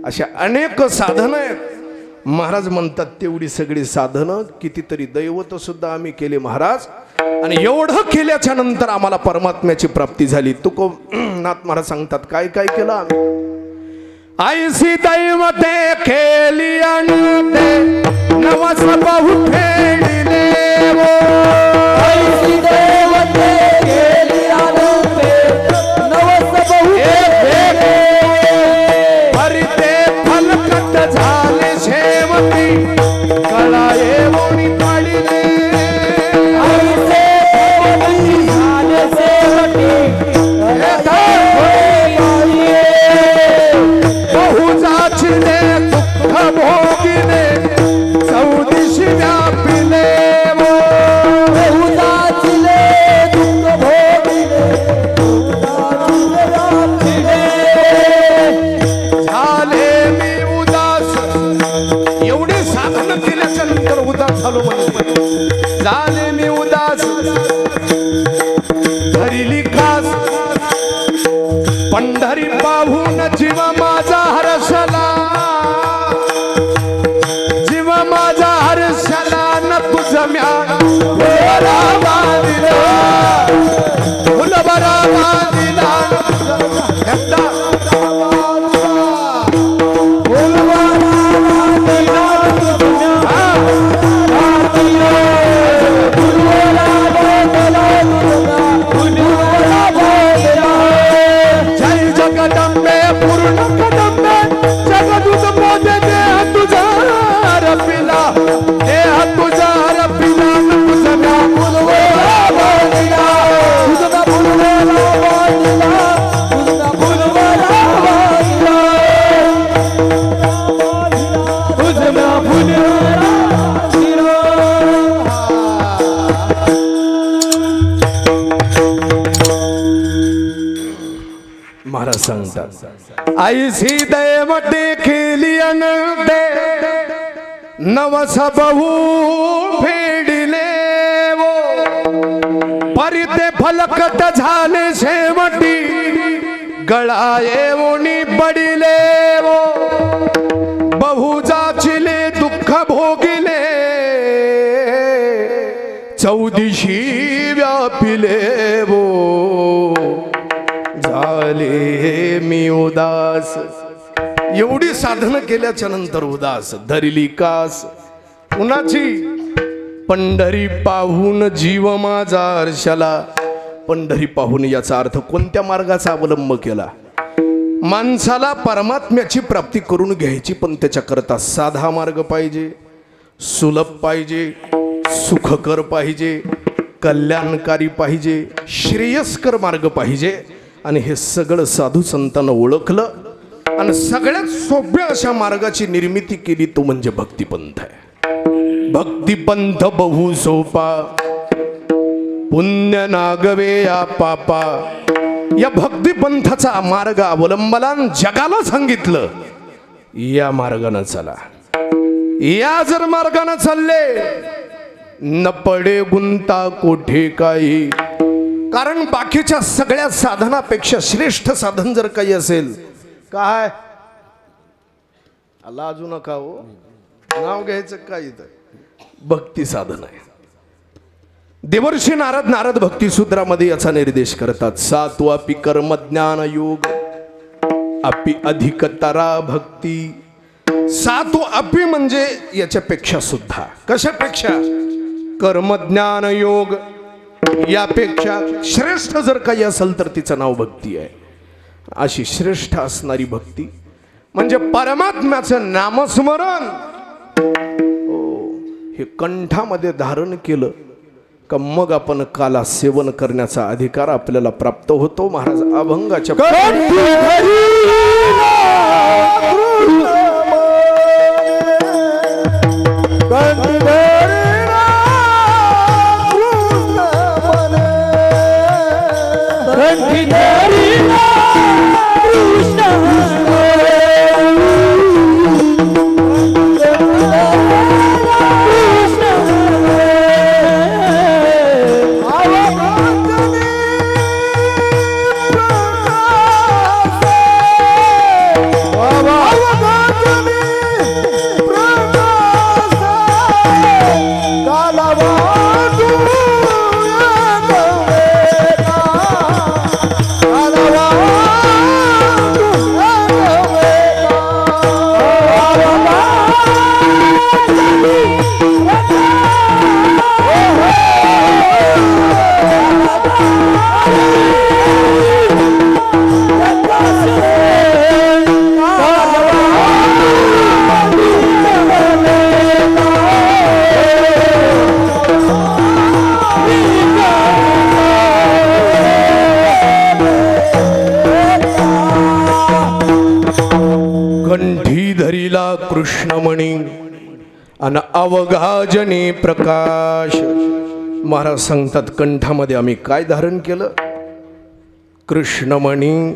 अशा अनेक साधनं आहेत. महाराज म्हणतात तेवढी सगळी साधनं कितीतरी दैवत सुद्धा आम्ही केले महाराज. आणि एवढं केल्याच्या नंतर आम्हाला परमात्म्याची प्राप्ती झाली. नाथ महाराज सांगतात काय काय केलं आम्ही. ऐसी दैवते केली आणि नवस बहु फेडिले वो. ऐसी दैवते केली आणि नवस बहु फेडिले. हरिते फलकट झाले शेवटी कळाये मोनी पाडिले. बहुजाचले दुःख भोगिले चौदिशी व्यापिले. बहुजाचले दुःख भोगिले झाले मी उदास. एवढे साधन केल्याच्या नंतर उदास झालो म्हणजे झाले मी उदास. धरिली कास पंढरी पाहून जीव माझा हर्षला. जीव माझा हर्षला न तुझ म्या फुलबरा बांधिला. फुलबरा बांधिला फुलबरा बांधिला आई सीते मटे खेली अनते नवस बहु फेडिले वो परिते फलकट झाले शेवटी गळाये ओणी पडिले वो बहु जाचिले दुःख भोगिले चौदिशी व्यापिले वो झाले मी उदास एवढी साधनं केल्याच्या नंतर उदास धरिली कास उन्हाची पंढरी पाहून जीव माझा हर्षला पंढरी पाहून याचा अर्थ कोणत्या मार्गाचा अवलंब केला माणसाला परमात्म्याची प्राप्ती करून घ्यायची पण त्याच्याकरता साधा मार्ग पाहिजे सुलभ पाहिजे सुखकर पाहिजे कल्याणकारी पाहिजे श्रेयस्कर मार्ग पाहिजे आणि हे सगळं साधू संतांना ओळखलं आणि सगळ्यात सोप्या अशा मार्गाची निर्मिती केली तो म्हणजे भक्तिपंथ आहे भक्तिपंथ बहु सोपा पुण्य नागवे या पापा या भक्तिपंथाचा मार्ग अवलंबला जगाला सांगितलं या मार्गाने चला या जर मार्गाने चालले न पडे गुंता कोठे काही कारण बाकीच्या सगळ्या साधनापेक्षा श्रेष्ठ साधन जर काही असेल काय लाजू नका हो नाव घ्यायचं काय इथं भक्ती साधन आहे देवर्षी नारद भक्ती सूत्रामध्ये याचा निर्देश करतात सात्व अपि कर्म ज्ञान योग अपि अधिकतरा भक्ती सात्व अपि म्हणजे याच्यापेक्षा सुद्धा कशापेक्षा कर्म ज्ञान योग यापेक्षा श्रेष्ठ जर काही असेल तर तिचं नाव भक्ती आहे अशी श्रेष्ठ असणारी भक्ती म्हणजे परमात्म्याचं नामस्मरण हे कंठामध्ये धारण केलं का मग आपण काला सेवन करण्याचा अधिकार आपल्याला प्राप्त होतो महाराज अभंगाच्या कृष्णमणी अन अवघाजने प्रकाश महाराज सांगतात कंठामध्ये आम्ही काय धारण केलं कृष्णमणी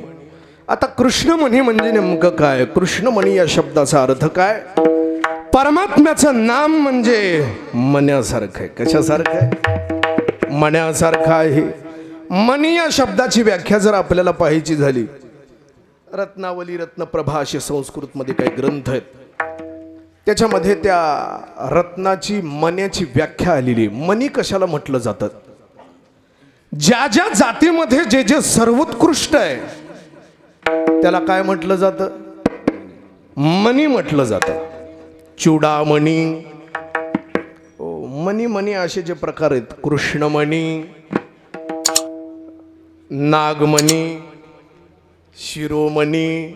आता कृष्णमणी म्हणजे नेमकं काय कृष्णमणी या शब्दाचा अर्थ काय परमात्म्याचं नाम म्हणजे मण्यासारखं आहे कशासारखं आहे मण्यासारखं आहे मणी या शब्दाची व्याख्या जर आपल्याला पाहायची झाली रत्नावली रत्नप्रभा असे संस्कृतमध्ये काही ग्रंथ आहेत त्याच्यामध्ये त्या रत्नाची मण्याची व्याख्या आलेली मणी कशाला म्हटलं जातं ज्या ज्या जातीमध्ये जे जे सर्वोत्कृष्ट आहे त्याला काय म्हटलं जातं मणी म्हटलं जातं चूडामणी मणी मणी असे जे प्रकार आहेत कृष्णमणी नागमणी शिरोमणी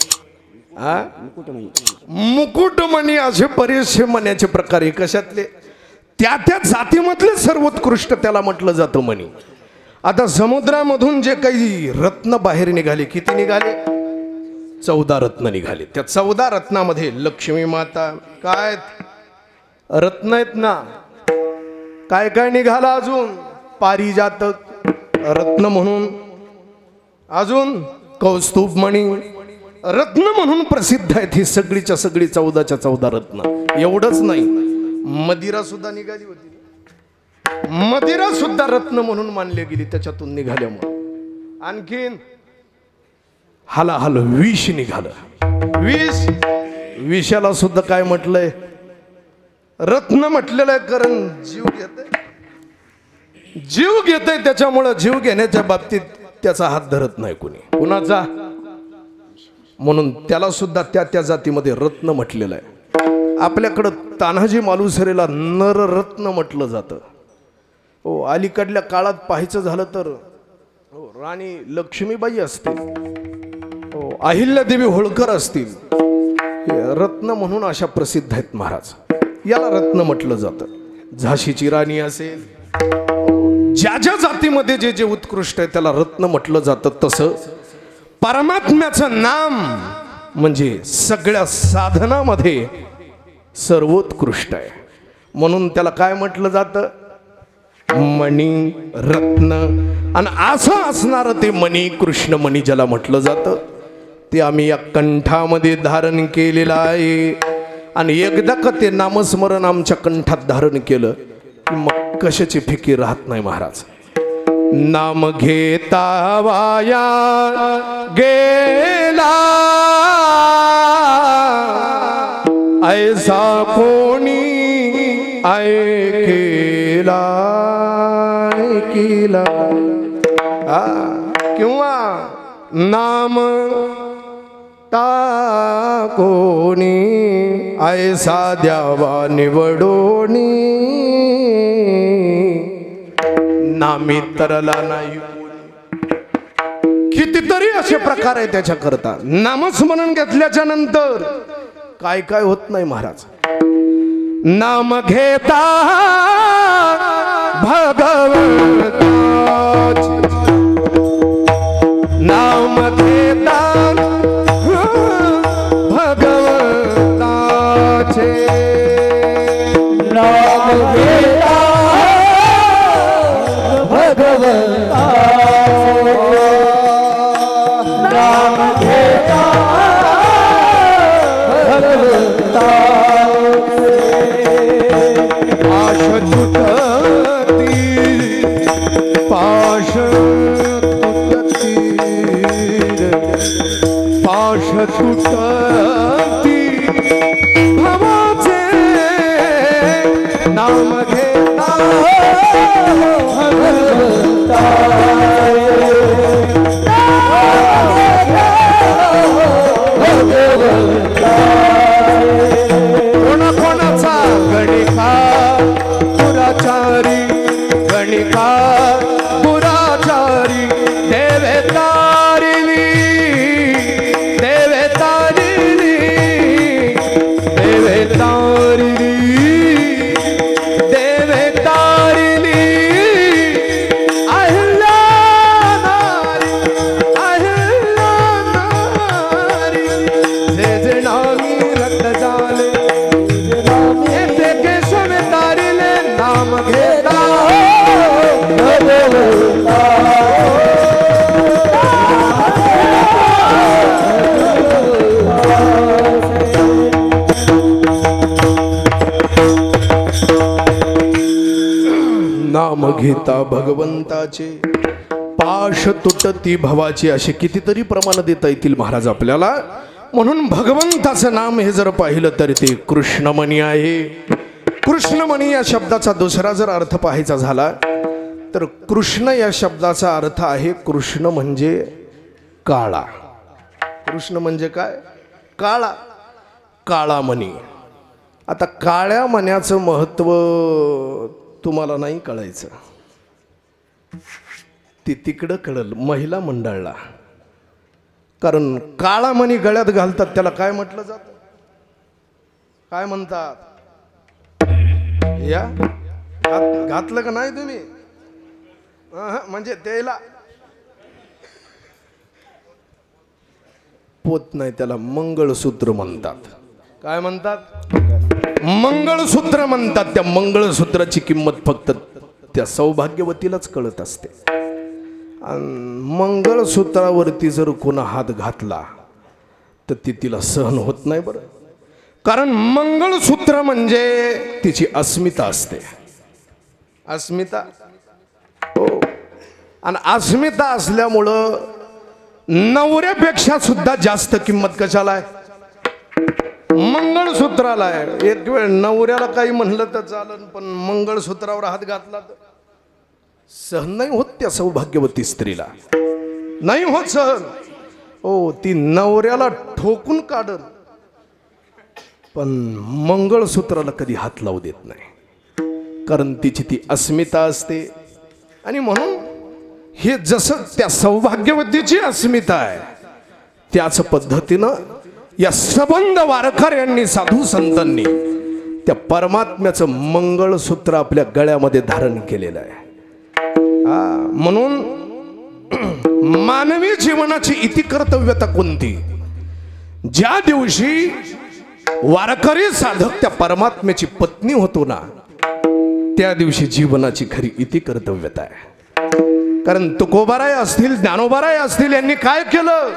मुकुटमणी असे बरेचसे मण्याचे प्रकार आहे कशातले त्या त्या जातीमधले सर्वोत्कृष्ट त्याला म्हटलं जातं मणी आता समुद्रामधून जे काही रत्न बाहेर निघाले किती निघाले 14 रत्न निघाले त्या 14 रत्नामध्ये लक्ष्मी माता काय रत्न आहेत ना काय काय निघाला अजून पारिजातक रत्न म्हणून अजून कौस्तुभमणी रत्न म्हणून प्रसिद्ध आहेत ही सगळीच्या सगळी 14च्या 14 रत्न. एवढंच नाही, मदिरा सुद्धा निघाली होती. मदिरा सुद्धा रत्न म्हणून मानली गेली त्याच्यातून निघाल्यामुळे. आणखीन हालाहाल विष निघालं. विषाला सुद्धा काय म्हटलंय? रत्न म्हटलेलं आहे. कारण जीव घेतय त्याच्यामुळं जीव घेण्याच्या बाबतीत त्याचा हात धरत नाही कोणी कुणाचा. म्हणून त्याला सुद्धा त्या जातीमध्ये रत्न म्हटलेलं आहे. आपल्याकडं तान्हाजी मालुसरेला नररत्न म्हटलं जातं. हो, अलीकडल्या काळात पाहायचं झालं तर राणी लक्ष्मीबाई असतील, हो, अहिल्यादेवी होळकर असतील, हे रत्न म्हणून अशा प्रसिद्ध आहेत महाराज. याला रत्न म्हटलं जातं. झाशीची राणी असेल, ज्या ज्या जातीमध्ये जे जे उत्कृष्ट आहे त्याला रत्न म्हटलं जातं. तसं परमात्म्याचं नाम म्हणजे सगळ्या साधनामध्ये सर्वोत्कृष्ट आहे. म्हणून त्याला काय म्हटलं जातं? मणी, रत्न. आणि असं असणारं ते मणी, कृष्ण मणी ज्याला म्हटलं जातं, ते आम्ही या कंठामध्ये धारण केलेलं आहे. आणि एकदा का ते नामस्मरण आमच्या कंठात धारण केलं की मग कशाची फिकीर राहत नाही महाराज. नाम घेता वाया गेला ऐसा कोणी ऐकेला किंवा नाम टाकोनी ऐसा द्यावा निवडोनी नामी तरला नाही. कितीतरी असे प्रकार आहे त्याच्याकरता. नामस्मरण घेतल्याच्या नंतर काय काय होत नाही महाराज. नाम घेता भगवंताचे, नाम घेता भगवंताचे, नाम घेता भगवंता, नाम घेता भगवंता. पाश तुटती, पाश तुटती, पाश तुटती भवाचे, नाम घेता भगवंता, भगवंता. कोणाचा गणिका पुराचारी, गणिका पुराचारी, देवे तारिली, देवे तारिली, देवे तारिली, देवे तारिली. अहिल्या नारी, अहिल्या नारी, जे जे नामी रक्त झाले येथे केशव तारिले, नाम घेता भगवंता. नाम घेता भगवंताचे, पाश तुटती भवाची. असे कितीतरी प्रमाण देता येतील महाराज आपल्याला. म्हणून भगवंताचं नाम हे जर पाहिलं तर ते कृष्णमणी आहे. कृष्णमणी या शब्दाचा दुसरा जर अर्थ पाहायचा झाला तर कृष्ण या शब्दाचा अर्थ आहे, कृष्ण म्हणजे काळा. कृष्ण म्हणजे काय? काळा, काळा मणी. आता काळ्या मण्याचं महत्त्व तुम्हाला नाही कळायचं, ती तिकडं कळलं महिला मंडळाला. कारण काळा मणी गळ्यात घालतात त्याला काय म्हटलं जातं? काय म्हणतात? या घातलं का नाही तुम्ही? म्हणजे त्याला पोत नाही, त्याला मंगळसूत्र म्हणतात. काय म्हणतात? मंगळसूत्र म्हणतात. त्या मंगळसूत्राची किंमत फक्त त्या सौभाग्यवतीलाच कळत असते. मंगळसूत्रावरती जर कोणा हात घातला तर ती तिला सहन होत नाही बरं. कारण मंगळसूत्र म्हणजे तिची अस्मिता असते. अस्मिता हो. आणि अस्मिता असल्यामुळं नवऱ्यापेक्षा सुद्धा जास्त किंमत कशाला आहे? मंगळसूत्राला आहे. एक वेळ नवऱ्याला काही म्हणलं तर चालन, पण मंगळसूत्रावर हात घातला तर सहन नाही होत त्या सौभाग्यवती स्त्रीला. नाही होत सहन. हो, ती नवऱ्याला ठोकून काढल, पण मंगळसूत्राला कधी हात लावू देत नाही. कारण तिची ती अस्मिता असते. आणि म्हणून हे जसं त्या सौभाग्यवतीची अस्मिता आहे, त्याच पद्धतीनं या सबंध वारकऱ्यांनी, साधू संतांनी त्या परमात्म्याचं मंगळसूत्र आपल्या गळ्यामध्ये धारण केलेलं आहे. म्हणून मानवी जीवनाची इति कर्तव्यता कोणती? ज्या दिवशी वारकरी साधक त्या परमात्म्याची पत्नी होतो ना, त्या दिवशी जीवनाची खरी इति कर्तव्यता आहे. कारण तुकोबाराय असतील, ज्ञानोबाराय असतील, यांनी काय केलं?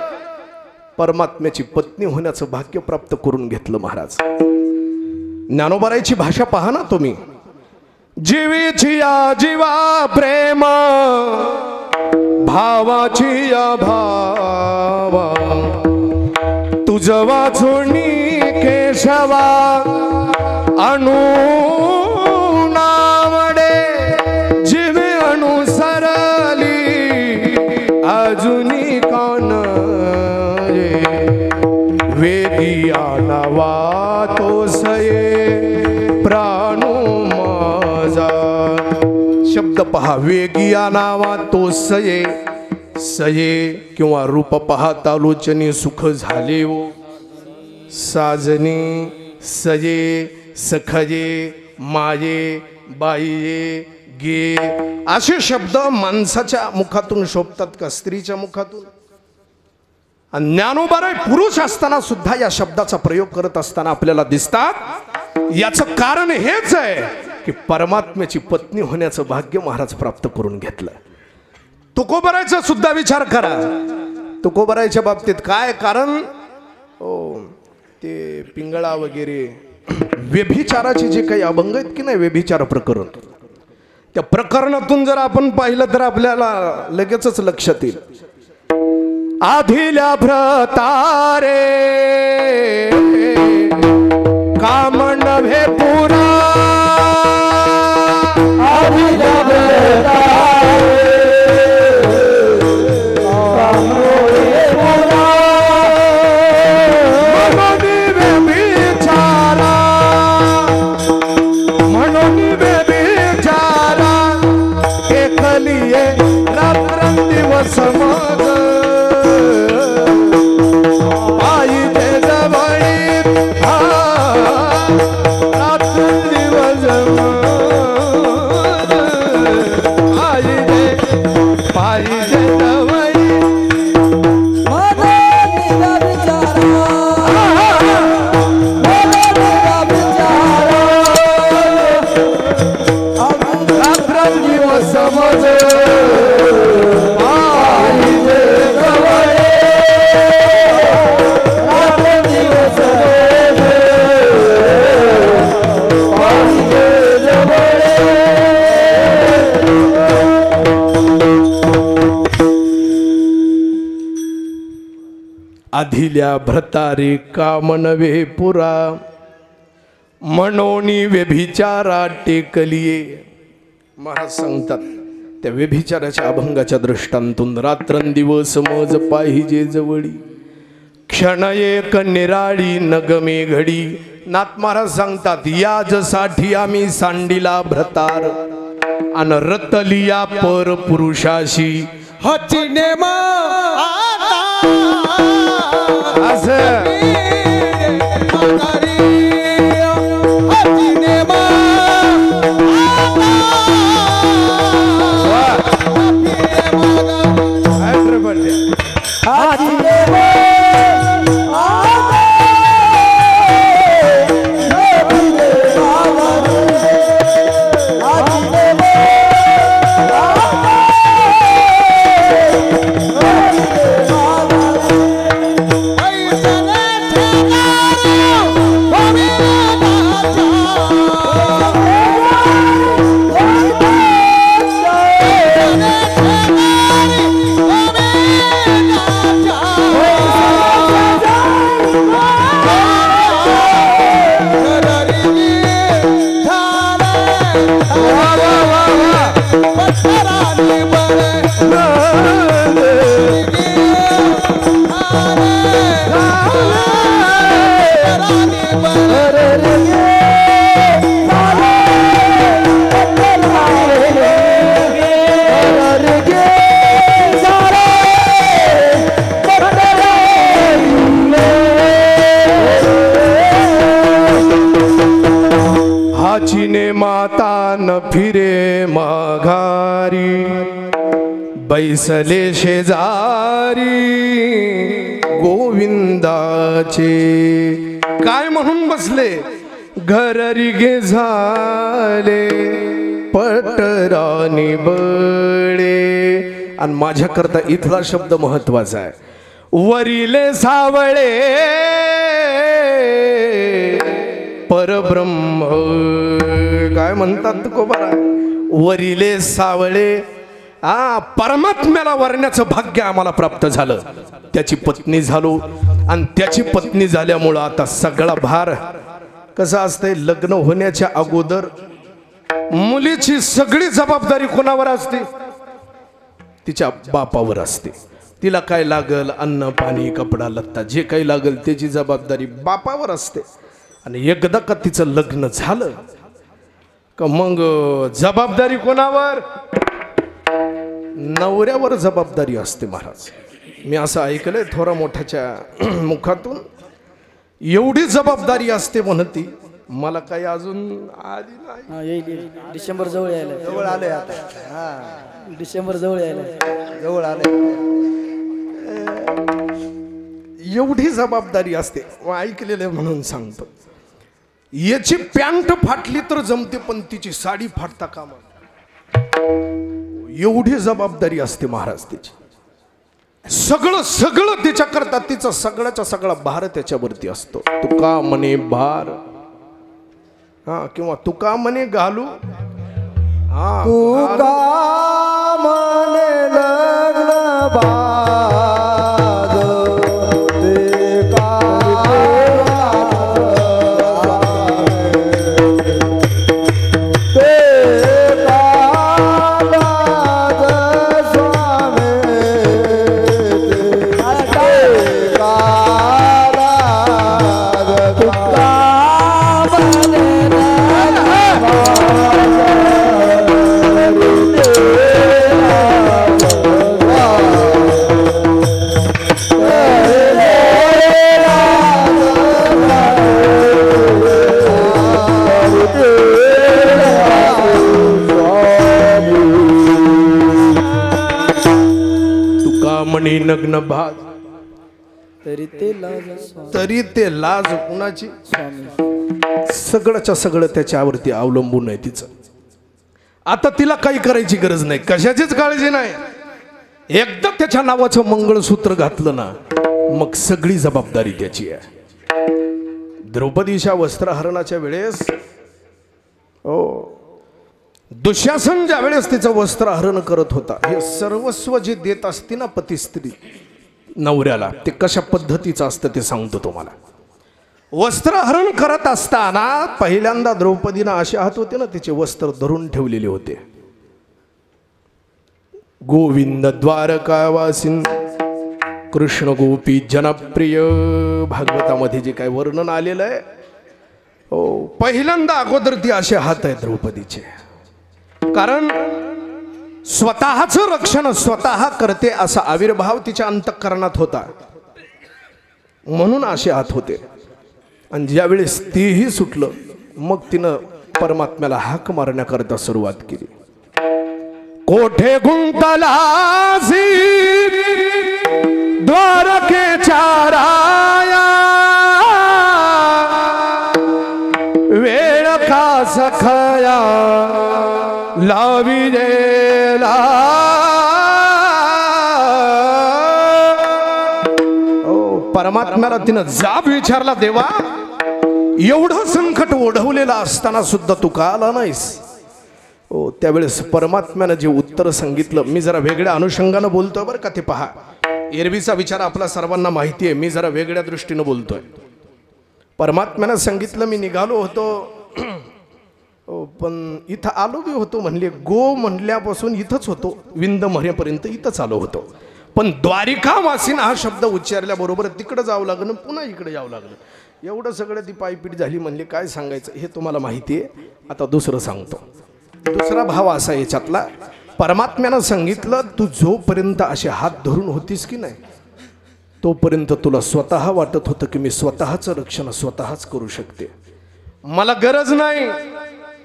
परमात्म्याची पत्नी होण्याचं भाग्य प्राप्त करून घेतलं महाराज. ज्ञानोबारायची भाषा पहा ना तुम्ही. जीवेची या जीवा प्रेम, भावाची या भावा, तुझ वाचुनी केशवा अनु नावडे, जीवे अनुसरली अजुनी कान वेदिया नवा तोसये प्राणू माझा. शब्द पहा. वेगिया नावा तो सये. सये किंवा रूप पाहता लोचनी सुख झाले हो, साजनी सये सखये माये बाये गे. असे शब्द माणसाच्या मुखातून शोभतात का स्त्रीच्या मुखातून? ज्ञानोबाराय पुरुष असताना सुद्धा या शब्दाचा प्रयोग करत असताना आपल्याला दिसतात. याचं कारण हेच आहे की परमात्म्याची पत्नी होण्याचं भाग्य महाराज प्राप्त करून घेतलं. तुकोबारायचा सुद्धा विचार करा. तुकोबारायच्या बाबतीत काय कारण? हो, ते पिंगळा वगैरे व्यभिचाराचे जे काही अभंग आहेत की नाही, व्यभिचार प्रकरण, त्या प्रकरणातून जर आपण पाहिलं तर आपल्याला लगेचच लक्षात येईल. आधिल्या भ्रतारे काम नव्हे पुरा, आधिल्या भ्रतारे काम नव्हे पुरा, म्हणून व्यभिचारा, म्हणून व्यभिचारा, एकलिये रात्रंदिवस मग आधिल्या भ्रतारे काम नव्हे पुरा, मनोनी व्यभिचारा टेकलिये. महाराज सांगतात त्या व्यभिचाराच्या अभंगाच्या दृष्टांतून रात्रंदिवस मज पाहिजे जवळी, क्षण एक निराळी नगमे घडी. नाथ महाराज सांगतात याजसाठी आम्ही सांडिला भ्रतार अन रतलिया पर पुरुषाशी. हची नेम Hey, हाचीने माता न फिरे माघारी बैसले शेजारी गोविंदाचे काय म्हणून बसले घर रिगे झाले पटरानी बळे आणि माझ्याकरता इथला शब्द महत्वाचा आहे वरिले सावळे परब्रह्म काय म्हणतात तुकोबारा वरिले सावळे परमात्म्याला वरण्याचं भाग्य आम्हाला प्राप्त झालं त्याची पत्नी झालो आणि त्याची पत्नी झाल्यामुळं आता सगळा भार कसा असतंय लग्न होण्याच्या अगोदर मुलीची सगळी जबाबदारी कोणावर असते तिच्या बापावर असते तिला काय लागल अन्न पाणी कपडा लत्ता जे काही लागल त्याची जबाबदारी बापावर असते आणि एकदा का तिचं लग्न झालं का मग जबाबदारी कोणावर नवऱ्यावर जबाबदारी असते महाराज मी असं ऐकलंय थोरा मोठ्याच्या मुखातून एवढी जबाबदारी असते म्हणती मला काही अजून आली नाही येईल डिसेंबर जवळ यायला जवळ आले आता डिसेंबर जवळ यायला जवळ आले एवढी जबाबदारी असते ऐकलेलं म्हणून सांगतो याची पॅन्ट फाटली तर जमते पण तिची साडी फाटता कामा एवढी जबाबदारी असते महाराज तिची सगळं सगळं तिच्या करता तिचा सगळ्याचा सगळा भार त्याच्यावरती असतो तुका म्हणे भार किंवा तुका म्हणे घालू तुका म्हणे लग्न बाज ते म्हणे नग्न भाग तरी ते लाज कुणाची सगळंच्या सगळं त्याच्यावरती अवलंबून आहे तिचं आता तिला काही करायची गरज नाही कशाचीच काळजी नाही एकदा त्याच्या नावाचं मंगळसूत्र घातलं ना मग सगळी जबाबदारी त्याची आहे द्रौपदीच्या वस्त्रहरणाच्या वेळेस दुःशासन ज्या वेळेस तिचं वस्त्रहरण करत होता हे सर्वस्व जे देत असते ना पती स्त्री नवऱ्याला ते कशा पद्धतीचं असतं ते सांगतो तुम्हाला वस्त्रहरण करत असताना पहिल्यांदा द्रौपदीनं असे हात होते ना तिचे वस्त्र धरून ठेवलेले होते गोविंद द्वारकावासीन कृष्ण गोपी जनप्रिय भागवतामध्ये जे काही वर्णन आलेलं आहे पहिल्यांदा अगोदर ती असे हात आहे द्रौपदीचे कारण स्वतःचं रक्षण स्वतः करते असा आविर्भाव तिच्या अंतःकरणात होता म्हणून असे हात होते आणि ज्यावेळेस तीही सुटलं मग तिनं परमात्म्याला हाक मारण्याकरता सुरुवात केली कोठे गुंतलासी द्वारकेच्या राया वेळ का सखया लावी देला परमात्म्याला तिनं जाब विचारला देवा एवढं संकट ओढवलेलं असताना सुद्धा तू का आला नाहीस त्यावेळेस परमात्म्यानं जे उत्तर सांगितलं मी जरा वेगळ्या अनुषंगानं बोलतोय बरं का ते पहा एरवीचा विचार आपला सर्वांना माहिती आहे मी जरा वेगळ्या दृष्टीनं बोलतोय परमात्म्यानं सांगितलं मी निघालो होतो पण इथं आलो बी होतो म्हणले गो म्हणल्यापासून इथंच होतो विंद मरेपर्यंत इथंच आलो होतो पण द्वारिकावासीन हा शब्द उच्चारल्याबरोबर तिकडं जावं लागलं पुन्हा इकडे यावं लागलं एवढं सगळं ती पायपीट झाली म्हणले काय सांगायचं हे तुम्हाला माहिती आहे. आता दुसरं सांगतो. दुसरा भाव असा याच्यातला, परमात्म्यानं सांगितलं तू जोपर्यंत असे हात धरून होतीस की नाही तोपर्यंत तुला स्वतः वाटत होतं की मी स्वतःचं रक्षण स्वतःच करू शकते, मला गरज नाही.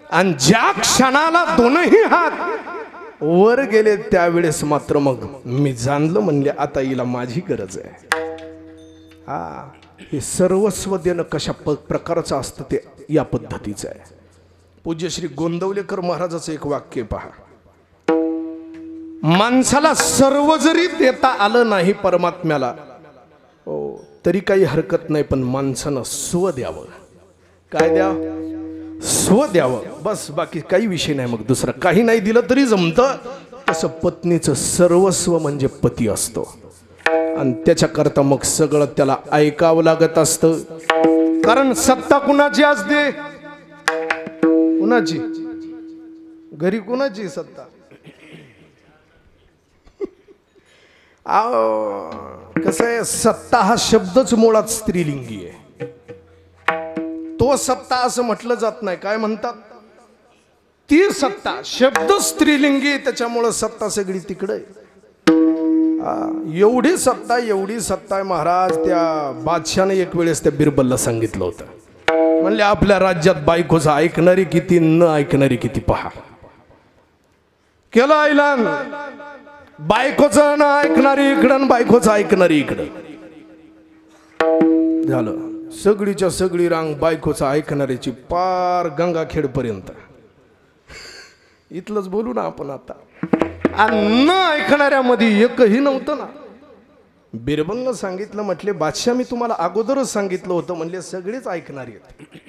आणि ज्या क्षणाला दोनही हात वर गेले त्यावेळेस मात्र मग मी जाणलं म्हणले आता हिला माझी गरज आहे. हा, हे सर्वस्व देणं कशा प्रकारचं असतं ते या पद्धतीचं आहे. पूज्य श्री गोंदवलेकर महाराजाचं एक वाक्य पहा, माणसाला सर्व जरी देता आलं नाही परमात्म्याला तरी काही हरकत नाही, पण माणसानं स्व द्यावं. काय द्यावं? स्व द्यावं, बस. बाकी काही विषय नाही. मग दुसरं काही नाही दिलं तरी जमतं. तसं पत्नीचं सर्वस्व म्हणजे पती असतो आणि त्याच्याकरता मग सगळं त्याला ऐकावं लागत असतं. कारण सत्ता कुणाची असते? कुणाची? घरी कुणाची सत्ता? कसं आहे, सत्ता हा शब्दच मुळात स्त्रीलिंगी आहे. तो सत्ता असं म्हटलं जात नाही. काय म्हणतात? ती सत्ता. शब्द स्त्रीलिंगी, त्याच्यामुळं सत्ता सगळी तिकडे. एवढी सत्ता आहे महाराज. त्या बादशाने एक वेळेस त्या बिरबलला सांगितलं होतं, म्हणले आपल्या राज्यात बायकोचं ऐकणारी किती न ऐकणारी किती पहा. केलं ऐलान, बायकोचं न ऐकणारी इकडं, बायकोचं ऐकणारी इकडं. झालं सगळीच्या सगळी रांग बायकोचं ऐकणाऱ्याची पार गंगाखेड पर्यंत. इथलंच बोलू ना आपण आता. आणि न ऐकणाऱ्यामध्ये एकही नव्हतं ना. बिरबलनं सांगितलं, म्हटले बादशाह मी तुम्हाला अगोदरच सांगितलं होतं, म्हणले सगळेच ऐकणारी आहेत.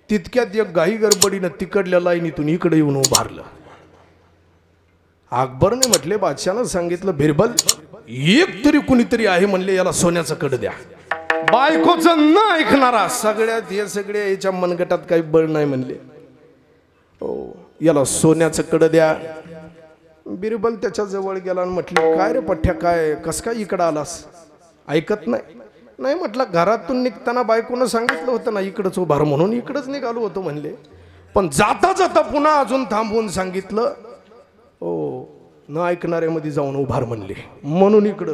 तितक्यात एक घाई गडबडीनं तिकडल्या लाईनीतून इकडे येऊन उभारलं. अकबरने म्हटले बादशाहनं सांगितलं बिरबल एक तरी कुणीतरी आहे म्हणले याला सोन्याचं कड द्या. बायकोचं न ऐकणारा. सगळ्यात हे सगळे याच्या मनगटात काही बळ नाही म्हणले. याला सोन्याचं कड द्या. बिरबल त्याच्या जवळ गेला आणि म्हटले काय रे पठ्या, काय कस काय इकडं आलास? ऐकत नाही. नाही म्हटलं घरातून निघताना बायकोनं सांगितलं होतं ना इकडंच उभार म्हणून, इकडंच निघालो होतो म्हणले. पण जाता जाता पुन्हा अजून थांबवून सांगितलं न ऐकणाऱ्यामध्ये जाऊन उभार म्हणले म्हणून इकडं.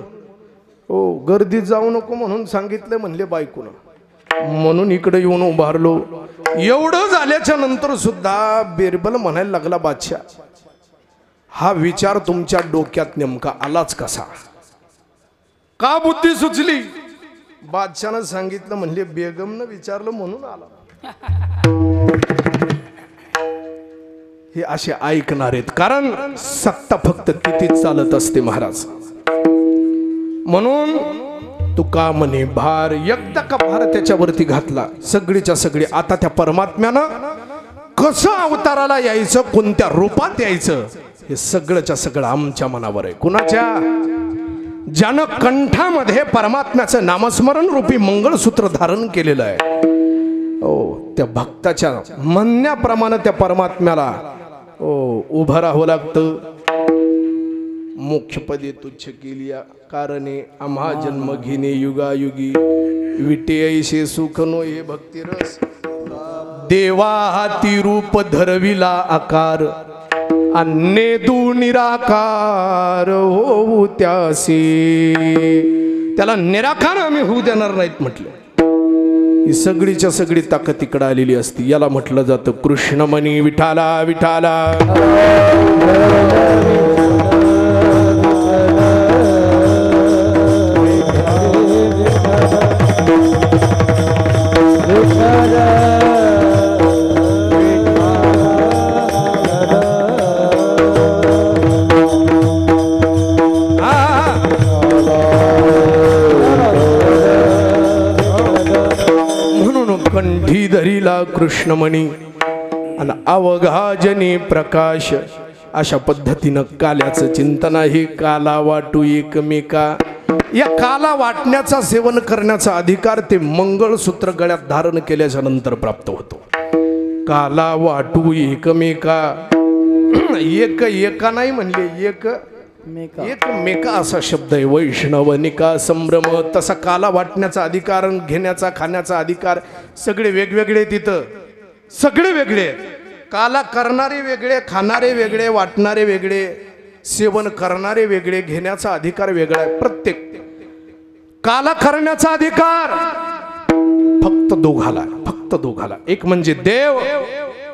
गर्दीत जाऊ नको म्हणून सांगितलं म्हणले बायकोनं, म्हणून इकडे येऊन उभारलो. एवढं झाल्याच्या नंतर सुद्धा बिरबल म्हणायला लागला बादशाह हा विचार तुमच्या डोक्यात नेमका आलाच कसा? का बुद्धी सुचली? बादशाहनं सांगितलं म्हणले बेगमनं विचारलं म्हणून आला. हे असे ऐकणार आहेत, कारण सत्ता फक्त तिथेच चालत असते महाराज. म्हणून तुका म्हणे भार एकदा का भार त्याच्यावरती घातला सगळीच्या सगळी. आता त्या परमात्म्यानं कसं अवताराला यायचं, कोणत्या रूपात यायचं हे सगळंच्या सगळं आमच्या मनावर आहे. कुणाच्या? ज्यानं कंठामध्ये परमात्म्याचं नामस्मरण रूपी मंगळसूत्र धारण केलेलं आहे त्या भक्ताच्या म्हणण्याप्रमाणे त्या परमात्म्याला उभं राहावं लागतं. मोक्षपदे तुच्छ केलिया कारणे आम्हा जन्म घेणे युगायुगी विटे ऐसे सुख नो हे भक्तिरस. देवा हाती रूप धरविला आकार अन्नेदू निराकार होऊ त्यासी. त्याला निराकार आम्ही होऊ देणार नाहीत म्हटलं. ही सगळीच्या सगळी ताकद तिकडे आलेली असती. याला म्हटलं जातं कृष्णमणी विठाला विठाला. कंठी धरिला कृष्णमणी आणि अवघाजनी प्रकाश. अशा पद्धतीनं काल्याचं चिंतन आहे. काला वाटू एकमेका. या काला वाटण्याचा सेवन करण्याचा अधिकार ते मंगळसूत्र गळ्यात धारण केल्याच्या नंतर प्राप्त होतो. काला वाटू एकमेका. एक एका नाही म्हणले, एक मेका एकमेका असा शब्द आहे. वैष्णवनिका संभ्रम. तसा काला वाटण्याचा अधिकार, घेण्याचा, खाण्याचा अधिकार सगळे वेगवेगळे. तिथं सगळे वेगळे. काला करणारे वेगळे, खाणारे वेगळे, वाटणारे वेगळे, सेवन करणारे वेगळे, घेण्याचा अधिकार वेगळा आहे. प्रत्येक काला करण्याचा अधिकार फक्त दोघाला, फक्त दोघाला. एक म्हणजे देव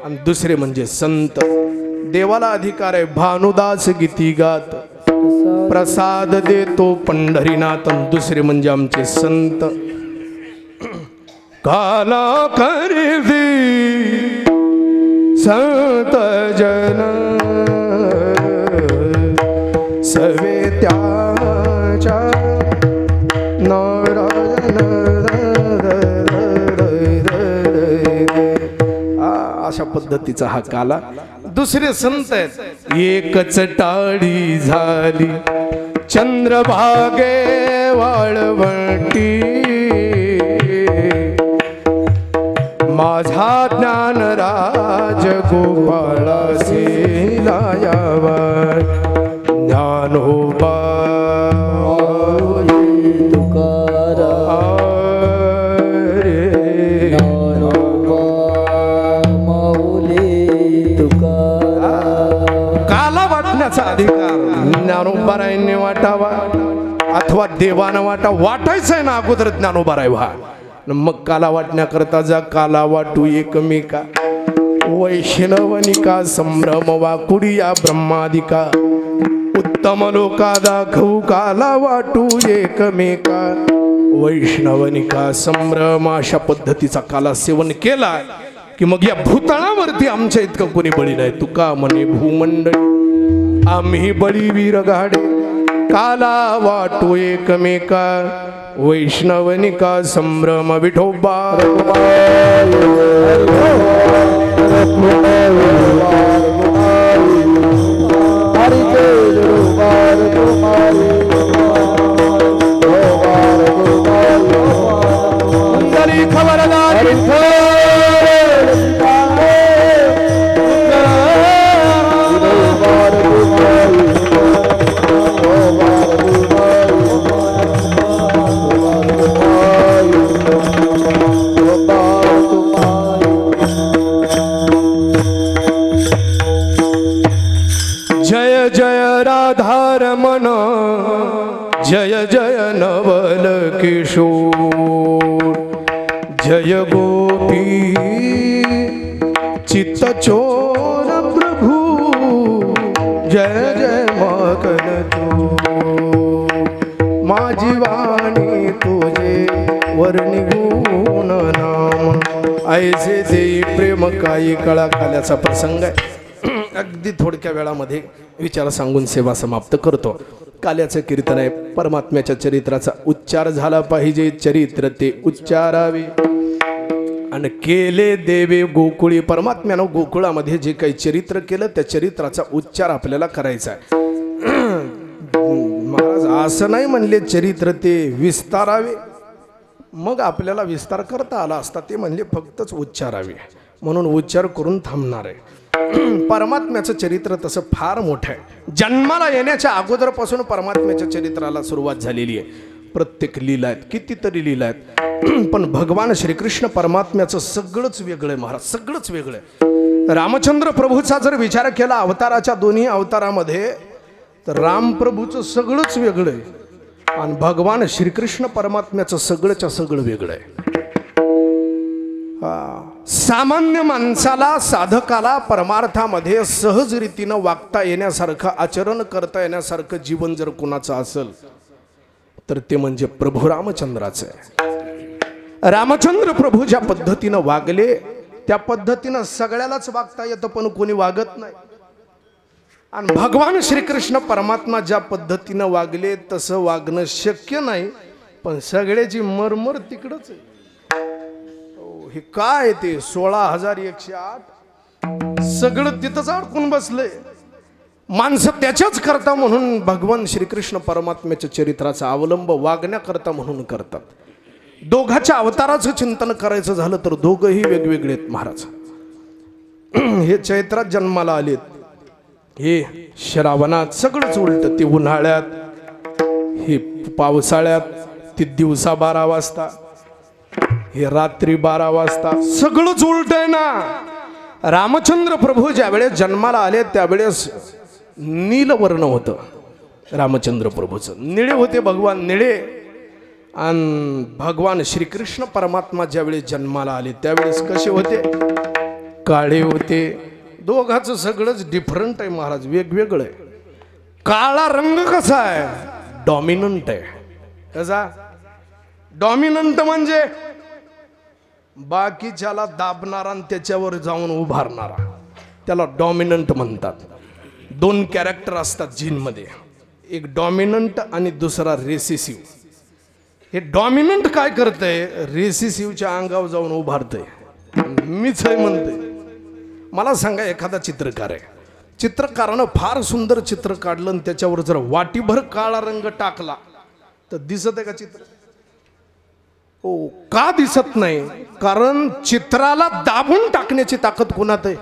आणि दुसरे म्हणजे संत. देवाला अधिकार आहे भानुदास गीती गात प्रसाद देतो पंढरीनाथ. दुसरे म्हणजे आमचे संत. काला करदी संत जन सवे त्याच्या नारायण. अशा पद्धतीचा हा काला. दुसरे संत आहेत. एकच टाळी झाली चंद्रभागे वाळवंटी माझा ज्ञानराज गोपाळासी लायावा ज्ञानोबा अधिकार ज्ञानोबारायांनी वाटावा अथवा देवानं वाटायचं आहे ना अगोदर ज्ञानोबाराय व्हा. मग काला वाटण्याकरता जा. काला वाटू एकमेका वैष्णवनिका संभ्रम वाकुडिया ब्रह्मादिका उत्तम लोका दाखवू. काला वाटू एकमेका वैष्णवनिका संभ्रम. अशा पद्धतीचा काला सेवन केला की मग या भूतळावरती आमच्या इतकं कोणी बळी नाही. तुका म्हणे भूमंडळी आम्ही बळीवीर गाडे. काला वाटू एकमेका वैष्णवनिका संभ्रम. विठोबा खबरदार. जय जय राधारमण जय जय नवल किशोर जय गोपी चित्त चोर प्रभु जय जय मकन तू माझी वाणी तुझे वर्णी गुण नाम ऐसे देई प्रेम काही कळा काल्याचा प्रसंग आहे. अगदी थोडक्या वेळामध्ये विचार सांगून सेवा समाप्त करतो. काल्याचं कीर्तन आहे. परमात्म्याच्या चरित्राचा उच्चार झाला पाहिजे. चरित्र ते उच्चारावे आणि केले देवे गोकुळी. परमात्म्यानं गोकुळामध्ये जे काही चरित्र केलं त्या चरित्राचा उच्चार आपल्याला करायचा आहे. महाराज असं नाही म्हणले चरित्र ते विस्तारावे, मग आपल्याला विस्तार करता आला असता. ते म्हणले फक्तच उच्चारावे, म्हणून उच्चार करून थांबणार आहे. परमात्म्याचं चरित्र तसं फार मोठं आहे. जन्माला येण्याच्या अगोदरपासून परमात्म्याच्या चरित्राला सुरुवात झालेली आहे. प्रत्येक लीला आहेत, कितीतरी लीला आहेत. पण भगवान श्रीकृष्ण परमात्म्याचं सगळंच वेगळं आहे महाराज, सगळंच वेगळं आहे. रामचंद्र प्रभूचा जर विचार केला अवताराच्या दोन्ही अवतारामध्ये, तर रामप्रभूचं सगळंच वेगळं आहे आणि भगवान श्रीकृष्ण परमात्म्याचं सगळंच्या सगळं वेगळं आहे. सामान्य माणसाला, साधकाला परमार्थामध्ये सहज रीतीनं वागता येण्यासारखं, आचरण करता येण्यासारखं जीवन जर कोणाचं असेल तर ते म्हणजे प्रभू रामचंद्राचं आहे. रामचंद्र प्रभू ज्या पद्धतीनं वागले त्या पद्धतीनं सगळ्यालाच वागता येतं, पण कोणी वागत नाही. आणि भगवान श्रीकृष्ण परमात्मा ज्या पद्धतीनं वागले तसं वागणं शक्य नाही, पण सगळ्याची मरमर तिकडच आहे. हे काय ते 16,108 सगळं तिथंच अडकून बसलंय. माणसं त्याच्याच करता म्हणून भगवान श्रीकृष्ण परमात्म्याच्या चरित्राचा अवलंब वागण्याकरता म्हणून करतात. दोघाच्या अवताराचं चिंतन करायचं झालं तर दोघंही वेगवेगळे आहेत महाराज. हे चैत्रात जन्माला आलेत, हे श्रावणात सगळंच उलट, ते उन्हाळ्यात, हे पावसाळ्यात, ते दिवसा 12 वाजता, हे रात्री 12 वाजता, सगळंच उलट आहे ना। रामचंद्र प्रभू ज्यावेळेस जन्माला आले त्यावेळेस नीलवर्ण होतं रामचंद्र प्रभूचं, निळे होते भगवान, निळे। आणि भगवान श्रीकृष्ण परमात्मा ज्यावेळेस जन्माला आले त्यावेळेस कसे होते? काळे होते। दोघांचं सगळंच डिफरंट आहे महाराज, वेगवेगळं आहे। काळा रंग कसा आहे? डॉमिनंट आहे। कसा? डॉमिनंट म्हणजे बाकीच्याला दाबणारा आणि त्याच्यावर जाऊन उभारणारा, त्याला डॉमिनंट म्हणतात। 2 कॅरेक्टर असतात जीनमध्ये, एक डॉमिनंट आणि दुसरा रेसिसिव्ह। हे डॉमिनंट काय करतंय? रेसिसिव्हच्या अंगावर जाऊन उभारतंय, मीच आहे म्हणते। मला सांगा, एखादा चित्रकार आहे, चित्रकारानं फार सुंदर चित्र काढलं आणि त्याच्यावर जर वाटीभर काळा रंग टाकला तर दिसत आहे का चित्र? हो, का दिसत नाही? कारण चित्राला दाबून टाकण्याची ताकद कुणात आहे?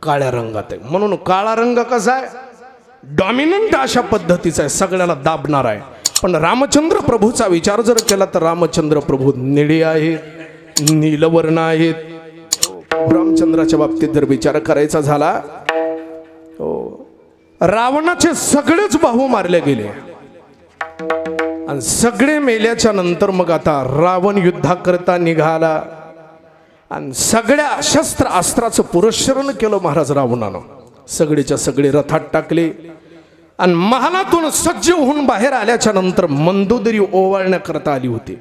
काळ्या रंगात आहे। म्हणून काळा रंग कसा आहे? डॉमिनंट अशा पद्धतीचा आहे, सगळ्याला दाबणार आहे। पण रामचंद्र प्रभूचा विचार जर केला तर रामचंद्र प्रभू निळे आहेत, नीलवर्ण आहेत। रामचंद्राच्या बाबतीत जर विचार करायचा झाला, रावणाचे सगळेच भाऊ मारले गेले आणि सगळे मेल्याच्या नंतर मग आता रावण युद्धाकरता निघाला आणि सगळ्या शस्त्र अस्त्राचं पुरस्करण केलं महाराज रावणानं। सगळेच्या सगळे रथात टाकले आणि महालातून सज्ज होऊन बाहेर आल्याच्या नंतर मंदोदरी ओवाळण्याकरता आली होती।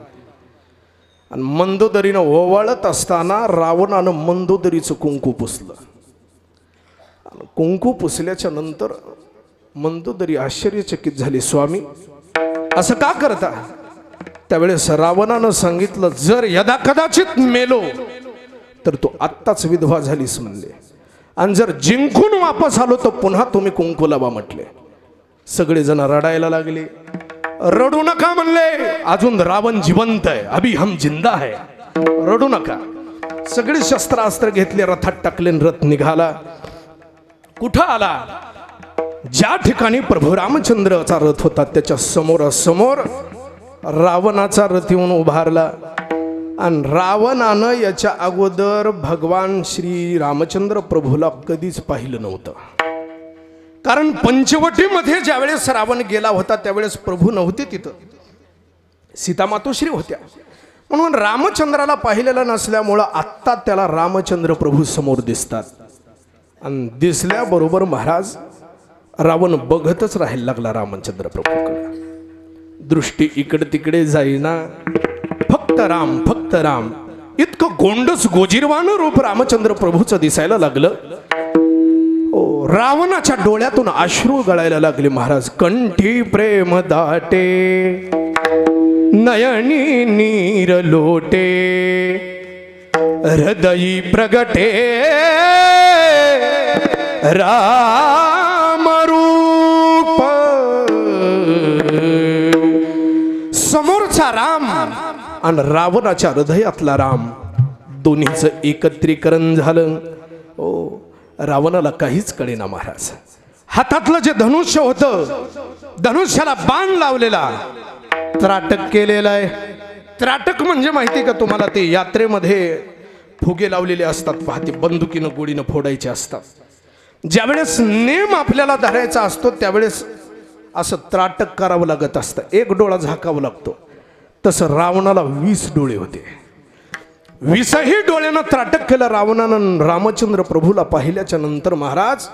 आणि मंदोदरीनं ओवाळत असताना रावणानं मंदोदरीचं कुंकू पुसलं। कुंकू पुसल्याच्या नंतर मंदोदरी आश्चर्यचकित झाली, स्वामी असं का करता? त्यावेळेस रावणानं सांगितलं, जर यदा कदाचित मेलो तर तू आत्ताच विधवा झालीस म्हणले, आणि जर जिंकून वापस आलो तर पुन्हा तुम्ही कुंकू लावा म्हटले। सगळेजण रडायला लागले। रडू नका म्हणले, अजून रावण जिवंत आहे, अभी हम जिंदा है, रडू नका। सगळे शस्त्रास्त्र घेतले, रथात टाकले, रथ निघाला। कुठं आला? ज्या ठिकाणी प्रभू रामचंद्राचा रथ होता त्याच्या समोर रावणाचा रथ येऊन उभारला। आणि रावणानं याच्या अगोदर भगवान श्री रामचंद्र प्रभूला कधीच पाहिलं नव्हतं। कारण पंचवटीमध्ये ज्यावेळेस रावण गेला होता त्यावेळेस प्रभू नव्हते तिथं, सीता मातोश्री होत्या। म्हणून रामचंद्राला पाहिलेलं नसल्यामुळं आत्ता त्याला रामचंद्र प्रभू समोर दिसतात। आणि दिसल्याबरोबर महाराज रावण बघतच राहायला लागला रामचंद्र प्रभूकडे, दृष्टी इकडे तिकडे जाईना, फक्त राम, फक्त राम। इतकं गोंडस गोजीरवान रूप रामचंद्र प्रभूचं दिसायला लागलं। रावणाच्या डोळ्यातून अश्रू गळायला लागले महाराज। कंठी प्रेम दाटे, नयनी नीर लोटे, हृदयी प्रगटे राम रूप। समोरचा राम आणि रावणाच्या हृदयातला राम, दोन्हीचं एकत्रीकरण झालं। रावणाला काहीच कळेना महाराज। हातातलं जे धनुष्य होतं, धनुष्याला बाण लावलेला, त्राटक केलेला आहे। त्राटक म्हणजे माहिती का तुम्हाला? ते यात्रेमध्ये फुगे लावलेले असतात पहा, ते बंदुकीनं गोळीनं फोडायचे असतात। ज्यावेळेस नेम आपल्याला धरायचा असतो त्यावेळेस असं त्राटक करावं लागत असतं, एक डोळा झाकावा लागतो। तसं रावणाला 20 डोळे होते, 20ही डोळ्यानं त्राटक केलं रावणानं। रामचंद्र प्रभूला पाहिल्याच्या नंतर महाराज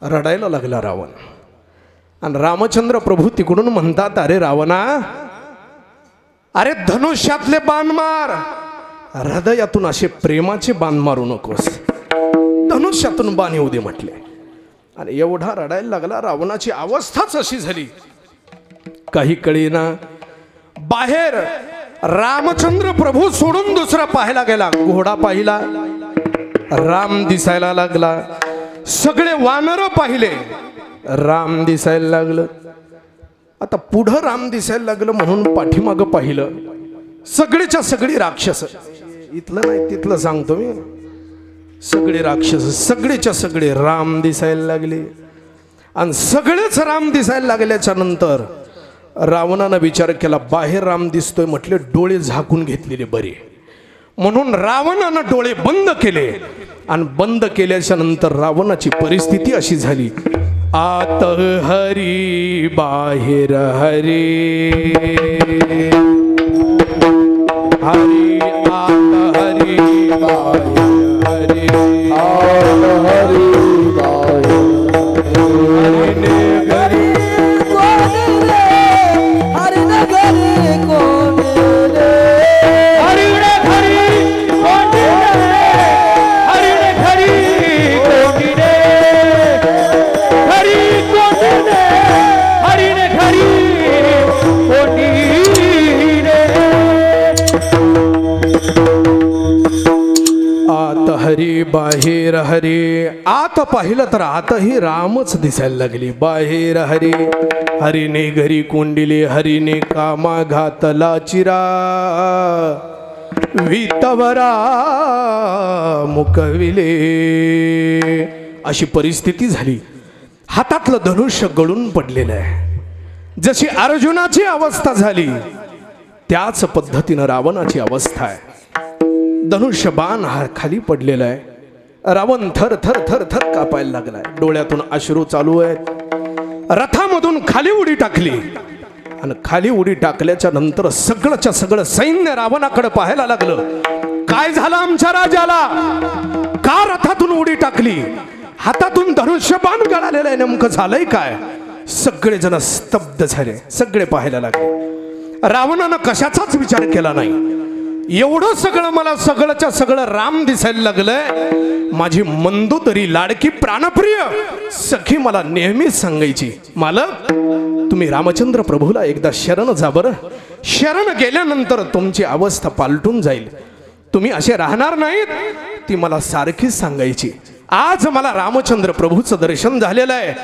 रडायला लागला रावण। आणि रामचंद्र प्रभू तिकडून म्हणतात, अरे रावणा, अरे धनुष्यातले बाण मार, हृदयातून असे प्रेमाचे बाण मारू नकोस, धनुष्यातून बाण येऊ दे म्हटले। आणि एवढा रडायला लागला, रावणाची अवस्थाच अशी झाली, काही कळेना। बाहेर रामचंद्र प्रभू सोडून दुसरा पाहायला गेला, घोडा पाहिला, राम दिसायला लागला। सगळे वानर पाहिले, राम दिसायला लागलं। आता पुढं राम दिसायला लागलं म्हणून पाठीमागं पाहिलं, सगळेच्या सगळी राक्षस, इथलं नाही तिथलं सांगतो मी, सगळे राक्षस, सगळेच्या सगळे राम दिसायला लागले। आणि सगळेच राम दिसायला लागल्याच्या नंतर रावणानं विचार केला, बाहेर राम दिसतोय म्हटले डोळे झाकून घेतलेले बरे, म्हणून रावणानं डोळे बंद केले. आणि बंद केल्याच्या नंतर रावणाची परिस्थिती अशी झाली, आत हरी बाहेर हरी, हरी आत हरी बाहेर हरी, हरी बाहेर हरी. आत पाहिलं तर आतही रामच दिसायला लागली. बाहेर हरी, हरीने घरी कोंडिले, हरीने कामा घातला चिरा, वितवरा मुकविले. अशी परिस्थिती झाली. हातातलं धनुष्य गळून पडलेलं आहे. जशी अर्जुनाची अवस्था झाली त्याच पद्धतीनं रावणाची अवस्था आहे. धनुष्य बाण हा खाली पडलेला आहे. रावण थर थर थर थर कापायला लागलाय. डोळ्यातून अश्रू चालू आहेत. रथामधून खाली उडी टाकली आणि खाली उडी टाकल्याच्या नंतर सगळंच्या सगळं सैन्य रावणाकडे पाहायला लागलं. काय झालं आमच्या राजाला? का रथातून उडी टाकली? हातातून धनुष्य बाण गळालेलं आहे, नेमकं झालंय काय? सगळेजण स्तब्ध झाले. सगळे पाहायला लागले. रावणानं कशाचाच विचार केला नाही. एवढं सगळं मला सगळंच्या सगळं राम दिसायला लागलंय. माझी मंदोदरी लाडकी प्राणप्रिय सखी मला नेहमीच सांगायची, मालक तुम्ही रामचंद्र प्रभूला एकदा शरण जा बरं. शरण गेल्यानंतर तुमची अवस्था पालटून जाईल. तुम्ही असे राहणार नाहीत, ती मला सारखी सांगायची. आज मला रामचंद्र प्रभूचं दर्शन झालेलं आहे.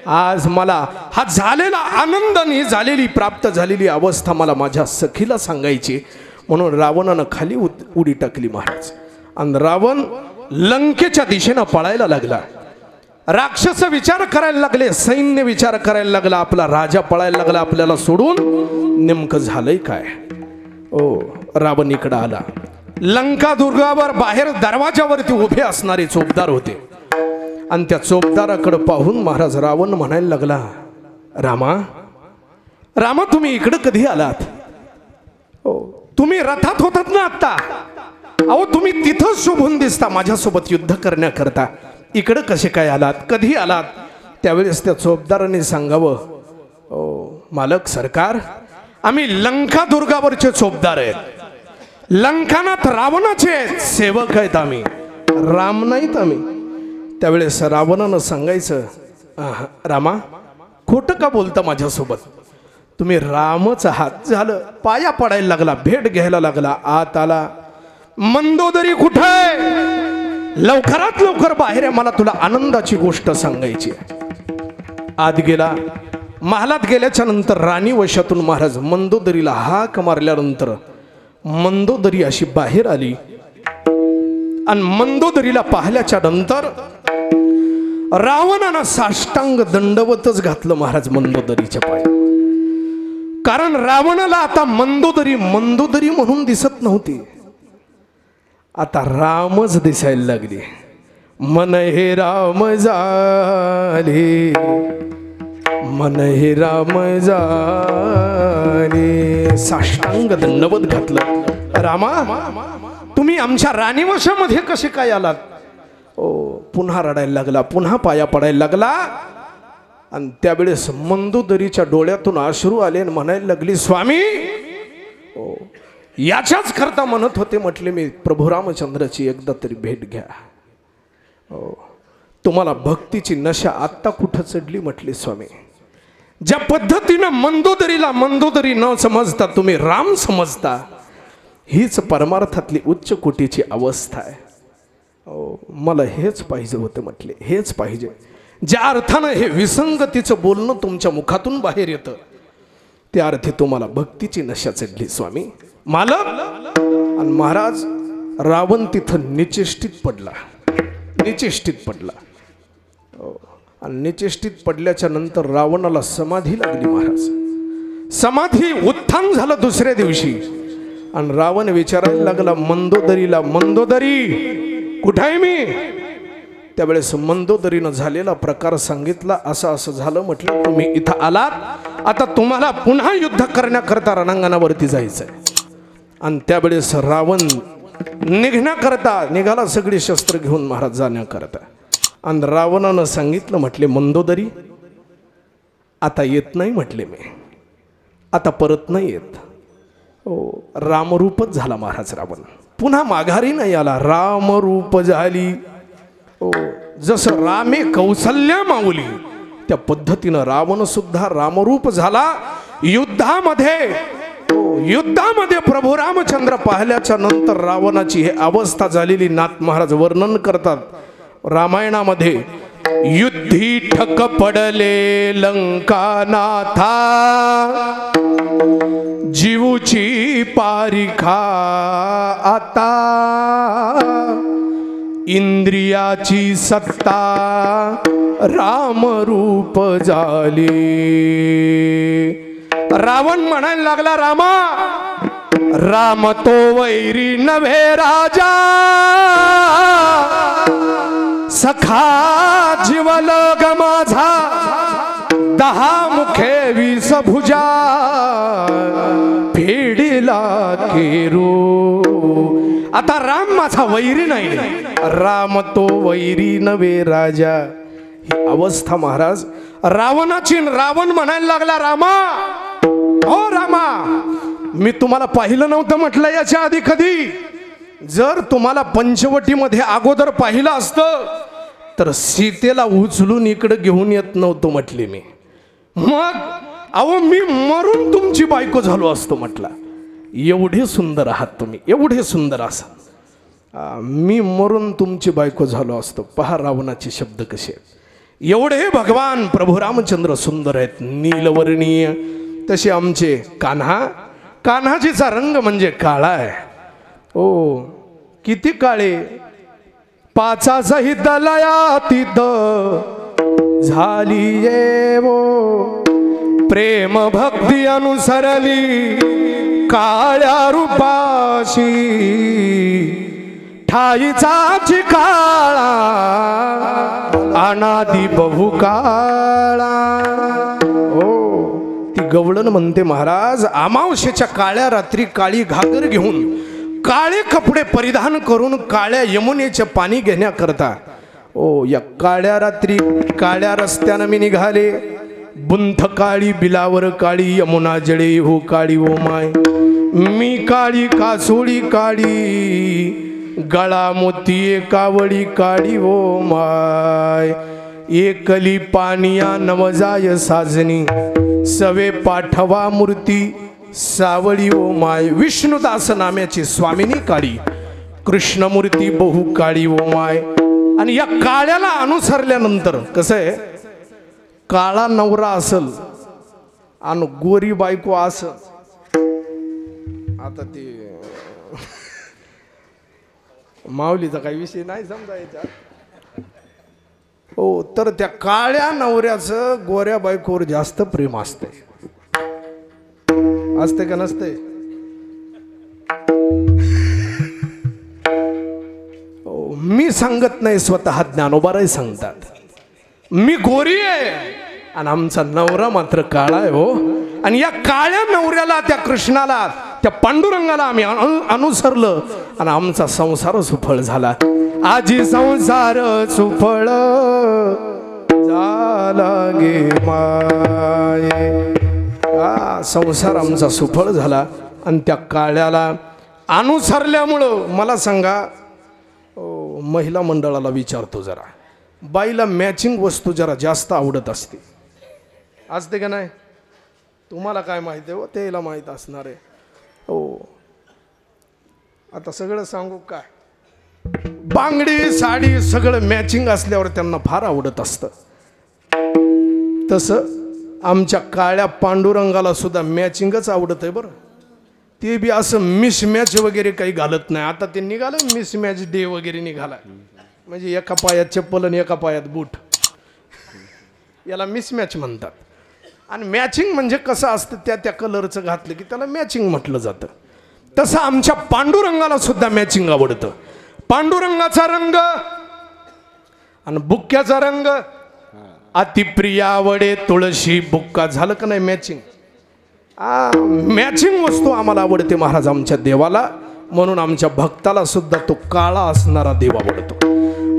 आज मला हा झालेला आनंदाने झालेली प्राप्त झालेली अवस्था मला माझ्या सखीला सांगायची. म्हणून रावणानं खाली उडी टाकली महाराज. आणि रावण लंकेच्या दिशेनं पळायला लागला. राक्षस विचार करायला लागले, सैन्य विचार करायला लागला, आपला राजा पळायला लागला आपल्याला सोडून. नेमकं झालंय काय? ओ रावण इकडं आला. लंका दुर्गावर बाहेर दरवाजावरती उभे असणारे चोपदार होते. आणि त्या चोपदाराकडे पाहून महाराज रावण म्हणायला लागला, रामा रामा तुम्ही इकडं कधी आलात? ओ तुम्ही रथात होतात ना आत्ता? अहो तुम्ही तिथंच शोभून दिसता माझ्यासोबत युद्ध करण्याकरता. इकडं कसे काय आलात? कधी आलात? त्यावेळेस त्या चोपदाराने सांगावं, ओ मालक सरकार आम्ही लंका दुर्गावरचे चोपदार आहेत. लंकानाथ रावणाचे सेवक आहेत आम्ही, राम नाहीत आम्ही. त्यावेळेस रावणानं सांगायचं, रामा खोटं का बोलता माझ्यासोबत? तुम्ही रामच आहात. झालं. पाया पडायला लागला, भेट घ्यायला लागला. आत आला. मंदोदरी कुठे आहे? लवकरात लवकर बाहेर आहे, मला तुला आनंदाची गोष्ट सांगायची. आत गेला. महालात गेल्याच्या नंतर राणी वशातून महाराज मंदोदरीला हाक मारल्यानंतर मंदोदरी अशी बाहेर आली. आणि मंदोदरीला पाहिल्याच्या नंतर रावणानं साष्टांग दंडवतच घातलं महाराज मंदोदरीच्या पाया. कारण रावणाला आता मंदोदरी मंदोदरी म्हणून दिसत नव्हती, आता रामच दिसायला लागली. मन हे राम झाले, मन हे राम झाले. साष्टांग दंडवत घातलं. रामा तुम्ही आमच्या राणीवशामध्ये कसे काय आलात? ओ पुन्हा रडायला लागला, पुन्हा पाया पडायला लागला. आणि त्यावेळेस मंदोदरीच्या डोळ्यातून अश्रू आले आणि म्हणायला लागली, स्वामी ओ याच्याच करता म्हणत होते, म्हटले मी प्रभू रामचंद्राची एकदा तरी भेट घ्या. ओ तुम्हाला भक्तीची नशा आत्ता कुठं चढली? म्हटले स्वामी ज्या पद्धतीनं मंदोदरीला मंदोदरी न समजता तुम्ही राम समजता, हीच परमार्थातली उच्च कोटीची अवस्था आहे. ओ मला हेच पाहिजे होतं. म्हटले हेच पाहिजे. ज्या अर्थानं हे विसंगतीचं बोलणं तुमच्या मुखातून बाहेर येतं, त्या अर्थी तुम्हाला भक्तीची नशा चढली स्वामी. मालक आणि महाराज रावण तिथं निचेष्टित पडला, निचेष्टित पडला. आणि निचेष्टित पडल्याच्या नंतर रावणाला समाधी लागली महाराज. समाधी उत्थान झालं दुसऱ्या दिवशी. आणि रावण विचारायला लागला मंदोदरीला, मंदोदरी कुठं आहे मी? त्यावेळेस मंदोदरीनं झालेला प्रकार सांगितला. असं असं झालं. म्हटलं तुम्ही इथं आलात, आता तुम्हाला पुन्हा युद्ध करण्याकरता रणांगणावरती जायचंय. आणि त्यावेळेस रावण निघण्याकरता निघाला, सगळी शस्त्र घेऊन महाराज जाण्याकरता. आणि रावणानं सांगितलं, म्हटले मंदोदरी आता येत नाही. म्हटले मी आता परत नाही येत. हो, रामरूपच झाला महाराज रावण. पुन्हा माघारी नाही आला, रामरूप झाली. हो, जसं रामे कौसल्या माऊली त्या पद्धतीनं रावण सुद्धा रामरूप झाला. युद्धामध्ये प्रभू रामचंद्र पाहिल्याच्या नंतर रावणाची ही अवस्था झालेली नाथ महाराज वर्णन करतात रामायणामध्ये. युद्धी ठक पडले लंकानाथा, जीवची पारिखा आता, इंद्रियाची सत्ता रामरूप झाली. रावण म्हणायला लागला, रामा राम तो वैरी नव्हे राजा, सखा जीवलग माझा, 10 मुखे 20 भुजा, फेडीला केरू. आता राम माझा वैरी नाही, राम तो वैरी नव्हे राजा. ही अवस्था महाराज रावणाची. रावण म्हणायला लागला, रामा ओ रामा, मी तुम्हाला पाहिलं नव्हतं म्हटलं याच्या आधी कधी. जर तुम्हाला पंचवटीमध्ये अगोदर पाहिलं असतं तर सीतेला उचलून इकडे घेऊन येत नव्हतं म्हटले मी. मग अहो मी मरून तुमची बायको झालो असतो म्हटला. एवढे सुंदर आहात तुम्ही, एवढे सुंदर असा मी मरून तुमची बायको झालो असतो. पहा रावणाचे शब्द कसे आहेत. एवढे भगवान प्रभू रामचंद्र सुंदर आहेत, नीलवर्णीय. तसे आमचे कान्हा, कान्हाजीचा रंग म्हणजे काळा आहे. ओ किती काळे, 5 दलयातीत झाली येवो, प्रेम भक्ती अनुसरली काळ्या रूपाशी, ठाईचा काळा अनादी बहुकाळा. ओ ती गवळण म्हणते महाराज, अमावस्येच्या काळ्या रात्री काळी घागर घेऊन, काळे कपडे परिधान करून काळ्या यमुनेचे पाणी घेण्याकरता ओ या काळ्या रात्री काळ्या रस्त्यानं मी निघाले. बुंथ काळी बिलावर काळी, यमुना जळे हो काळी ओ माय. मी काळी कासोळी काळी, गळा मोती कावळी काळी ओ माय. एकली पानिया नवजाय साजनी, सवे पाठवा मूर्ती सावळी ओ माय. विष्णुदास नाम्याची स्वामिनी काळी, कृष्णमूर्ती बहु काळी ओ माय. आणि या काळ्याला अनुसरल्यानंतर कसं आहे, काळा नवरा असल आणि गोरी बायको असल. आता ते माऊलीचा काही विषय नाही समजायचा. हो, तर त्या काळ्या नवऱ्याचं गोऱ्या बायकोवर जास्त प्रेम असते. असते का नसते? मी सांगत नाही, स्वतः ज्ञानोबाराय सांगतात. मी गोरी आहे आणि आमचा नवरा मात्र काळा आहे. हो, आणि या काळ्या नवऱ्याला, त्या कृष्णाला, त्या पांडुरंगाला आम्ही अनुसरलं आणि आमचा संसार सुफळ झाला. आजी संसार सुफळ झाला गे माये. संसार आमचा सुफळ झाला. आणि त्या काळ्याला अनुसरल्यामुळं मला सांगा, महिला मंडळाला विचारतो जरा, बाईला मॅचिंग वस्तू जरा जास्त आवडत असते का नाही? तुम्हाला काय माहिती आहे हो, त्याला माहीत असणार आहे. हो, आता सगळं सांगू काय, बांगडी साडी सगळं मॅचिंग असल्यावर त्यांना फार आवडत असतं. तसं आमच्या काळ्या पांडुरंगाला सुद्धा मॅचिंगच आवडत आहे बरं. ते बी असं मिसमॅच वगैरे काही घालत नाही. आता ते निघालं मिसमॅच डे वगैरे निघाला, म्हणजे एका पायात चप्पल आणि एका पायात बूट. याला मिसमॅच म्हणतात. आणि मॅचिंग म्हणजे कसं असतं, त्या कलरचं घातलं की त्याला मॅचिंग म्हटलं जातं. तसं आमच्या पांडुरंगाला सुद्धा मॅचिंग आवडतं. पांडुरंगाचा रंग आणि बुक्क्याचा रंग अतिप्रिय आवडे तुळशी बुक्का. झालं का नाही मॅचिंग? मॅचिंग वस्तू आम्हाला आवडते महाराज आमच्या देवाला. म्हणून आमच्या भक्ताला सुद्धा तो काळा असणारा देव आवडतो.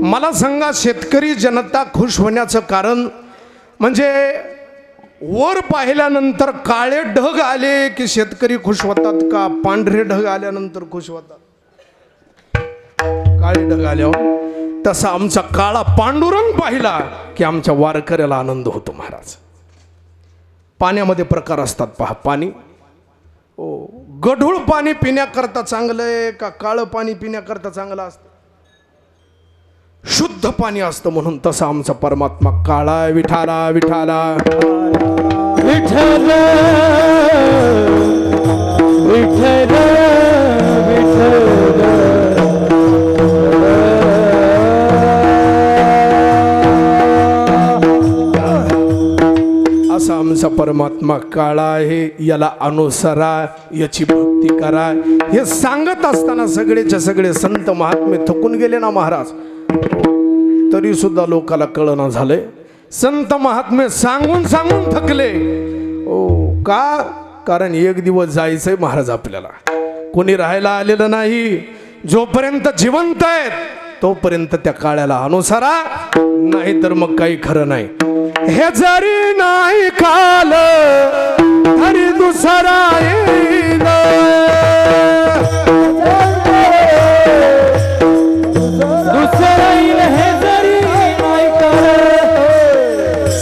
मला सांगा, शेतकरी जनता खुश होण्याचं कारण म्हणजे वर पाहिल्यानंतर काळे ढग आले की शेतकरी खुश होतात का पांढरे ढग आल्यानंतर खुश होतात? काळे ढग आल्यावर तसा आमचा काळा पांडुरंग पाहिला की आमच्या वारकऱ्याला आनंद होतो महाराज. पाण्यामध्ये प्रकार असतात पहा. पाणी गढूळ पाणी पिण्याकरता चांगलं आहे का काळं पाणी पिण्याकरता चांगलं असतं? शुद्ध पाणी असतं. म्हणून तसा आमचा परमात्मा काळा. विठाला विठाला विठ्ठल विठ्ठल विठ्ठल असा आमचा परमात्मा काळा आहे. याला अनुसरा, याची भक्ती करा. हे सांगत असताना सगळेच्या सगळे संत महात्मे थकून गेले ना महाराज. तरी सुद्धा लोकाला कळना झालंय. संत महात्मे सांगून सांगून थकले. का? कारण एक दिवस जायचंय महाराज आपल्याला. कोणी राहायला आलेलं नाही. जोपर्यंत जिवंत आहेत तोपर्यंत त्या काळ्याला अनुसरा, नाही तर मग काही खरं नाही. हे जरी नाही काल तरी दुसरा येईल. दुसरा येईल हे जरी नाही काल.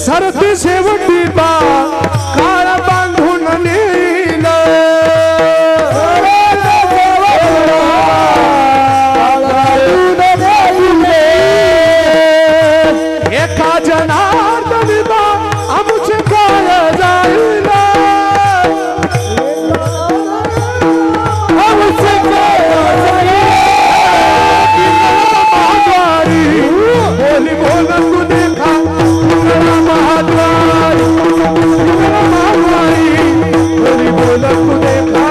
सरती शेवटी बा काळ बांधून नेल. एका जनार्दनी बा आमचे काळ जाईल. आमचे काळ महाद्वारी बोली बोल तू देखा महाद्वारी बोली बोल तू देखा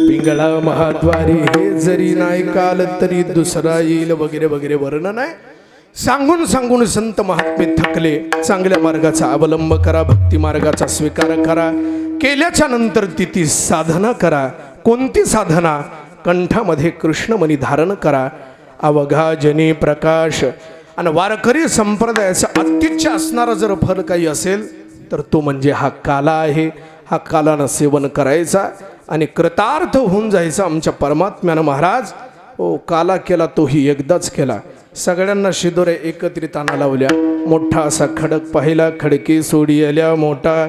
पिंगळा महाद्वारी हे जरी नाही काल तरी दुसरा येईल वगैरे वगैरे वर्णन आहे. सांगून सांगून संत महात्मे थकले. चांगल्या मार्गाचा अवलंब करा, भक्ती मार्गाचा स्वीकार करा. केल्याच्या नंतर ती साधना करा. कोणती साधना? कंठामध्ये कृष्णमणी धारण करा. अवघा जनी प्रकाश. आणि वारकरी संप्रदायाचं अत्युच्च असणारं जर फल काही असेल तर तो म्हणजे हा काला आहे. हा कालानं सेवन करायचा आणि कृतार्थ होऊन जायचं आमच्या परमात्म्यानं महाराज. काला केला तोही एकदाच केला. सगळ्यांना शिदोरे एकत्रित आणा लावल्या. मोठा असा खडक पाहिला, खडकी सोडी आल्या मोठा.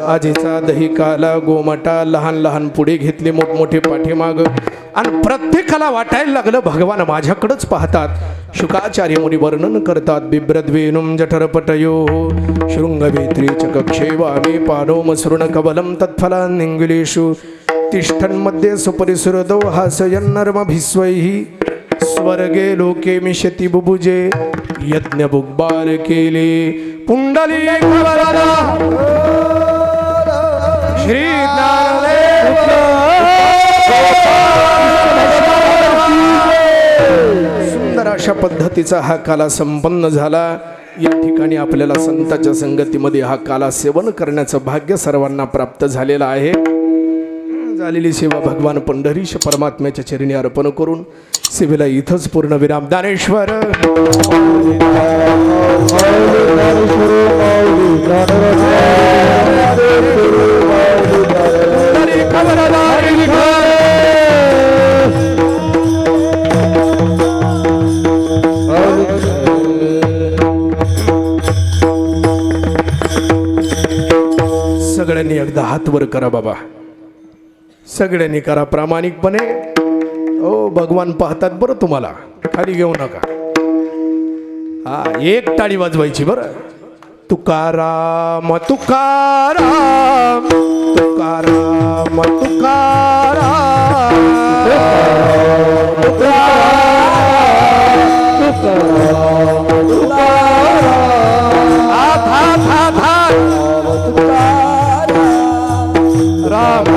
आजीचा दही काला गोमाटा. लहान लहान पुढे घेतले, मोठमोठे पाठीमाग. आणि प्रत्येकाला वाटायला लागलं भगवान माझ्याकडंच पाहतात. शुकाचार्य मुनी वर्णन करतात. बिभ्रद्वेनुम जठरपटयो शृंगवेत्री च कक्षेवामी पानोम सृण कबलम तत्फला निंगुलेषु तिष्ठन्मध्ये सुपरिसुरदो हासयन्नर्मभिस्वैहि. स्वर्गे लोके मिशति बुभुजे यज्ञ बुग्बार केले. पुंडली श्री सुंदर अशा पद्धतीचा हा काला संपन्न झाला. या ठिकाणी आपल्याला संतांच्या संगतीमध्ये हा काला सेवन करण्याचं भाग्य सर्वांना प्राप्त झालेलं आहे. झालेली सेवा भगवान पंढरीश परमात्म्याच्या चरणी अर्पण करून सेवेला इथंच पूर्ण विराम. दानेश्वर सगळ्यांनी एकदा हात वर करा बाबा. सगळ्यांनी करा प्रामाणिकपणे. ओ भगवान पाहतात बरं तुम्हाला, खाली घेऊ नका. हा, एक टाळी वाजवायची बरं. तुकाराम तुकाराम तुकाराम तुकाराम राम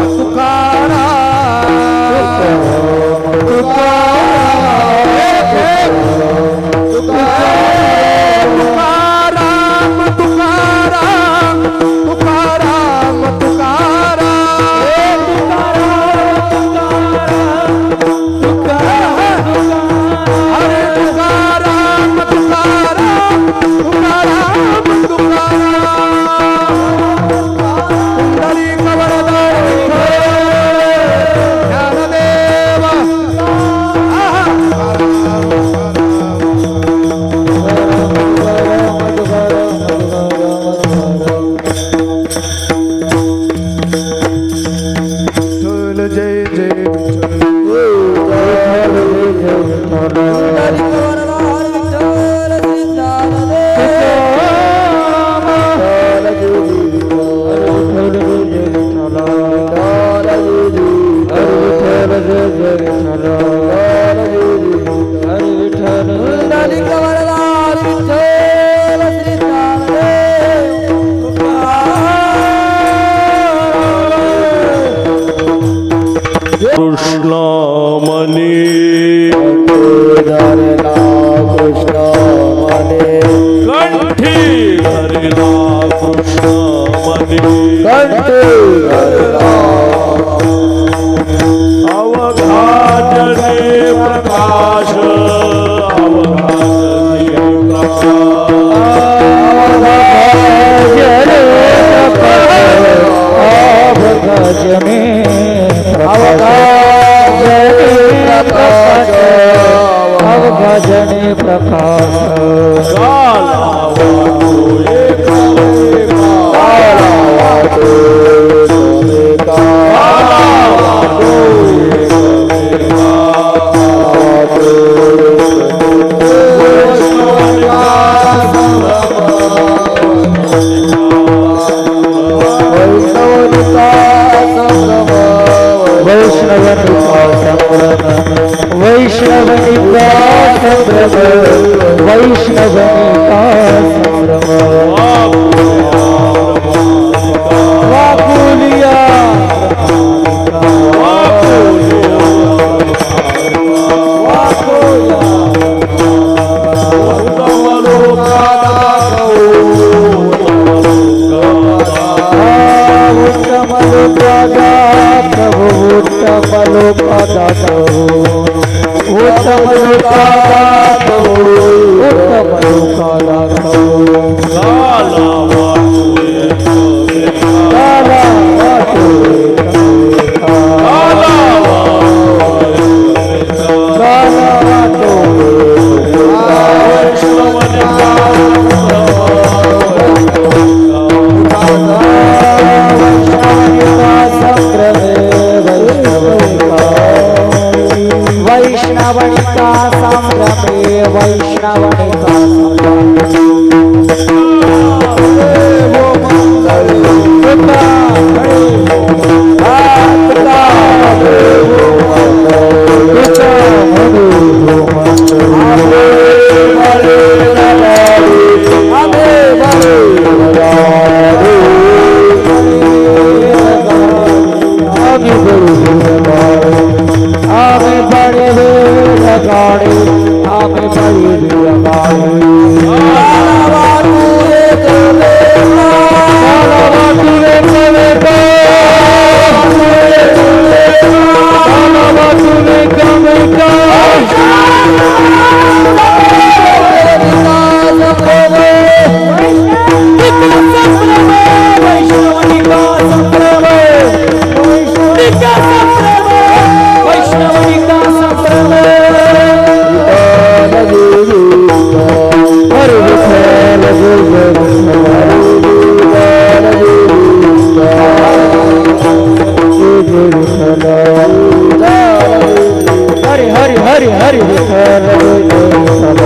हरी हरी विठ्ठल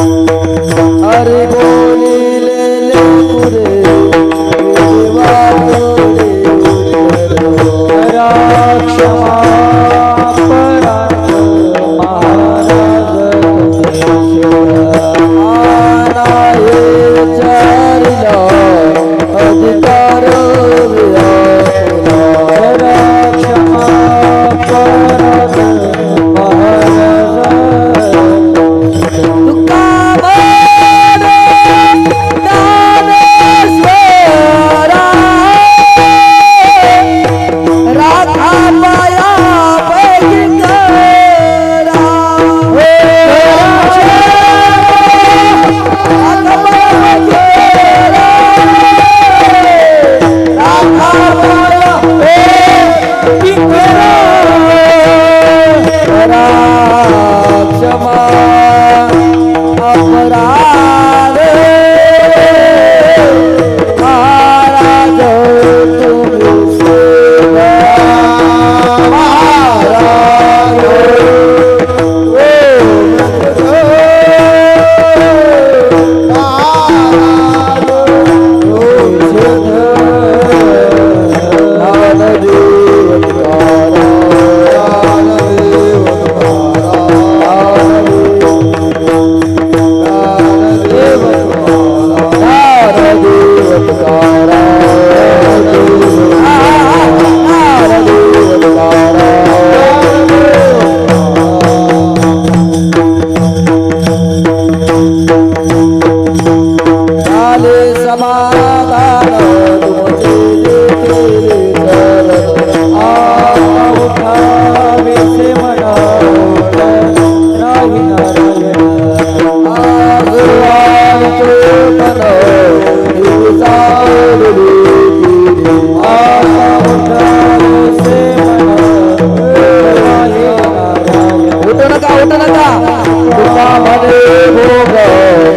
हरि बोलिले पुरे देवा क्षमा परात महाराज आनाये चारिला अधिकार क्षमा परात महाराज तुका बोले ज्ञानेश्वरा राधा माया पैगंबरा क्षमा अपराध महाराज तुम सेवा महाराज समाधान तुमचे देखील चरण उठावे से मना नाही नारायण आगवान तो मन दिवसावली उठावे से मना नाही नारायण उठ नका तुका म्हणे भोग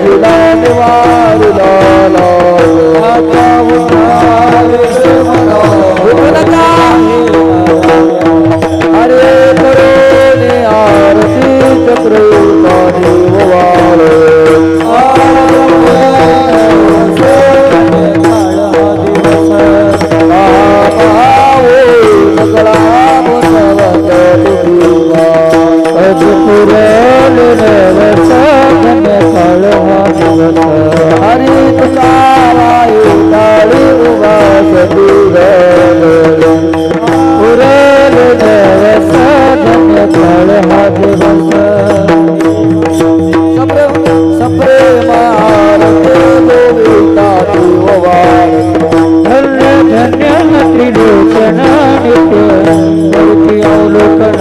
दिला निवारला उठावे से मना उठ नका अरे करोने आरती चक्र हरी तुकाराई डाळी उवास उरेल देवस धन्य फळ हा दिवस सप्रे मारते गोविंदा देववार धन्य धन्य त्रिलोचन नित्य मूर्ती अवलोकन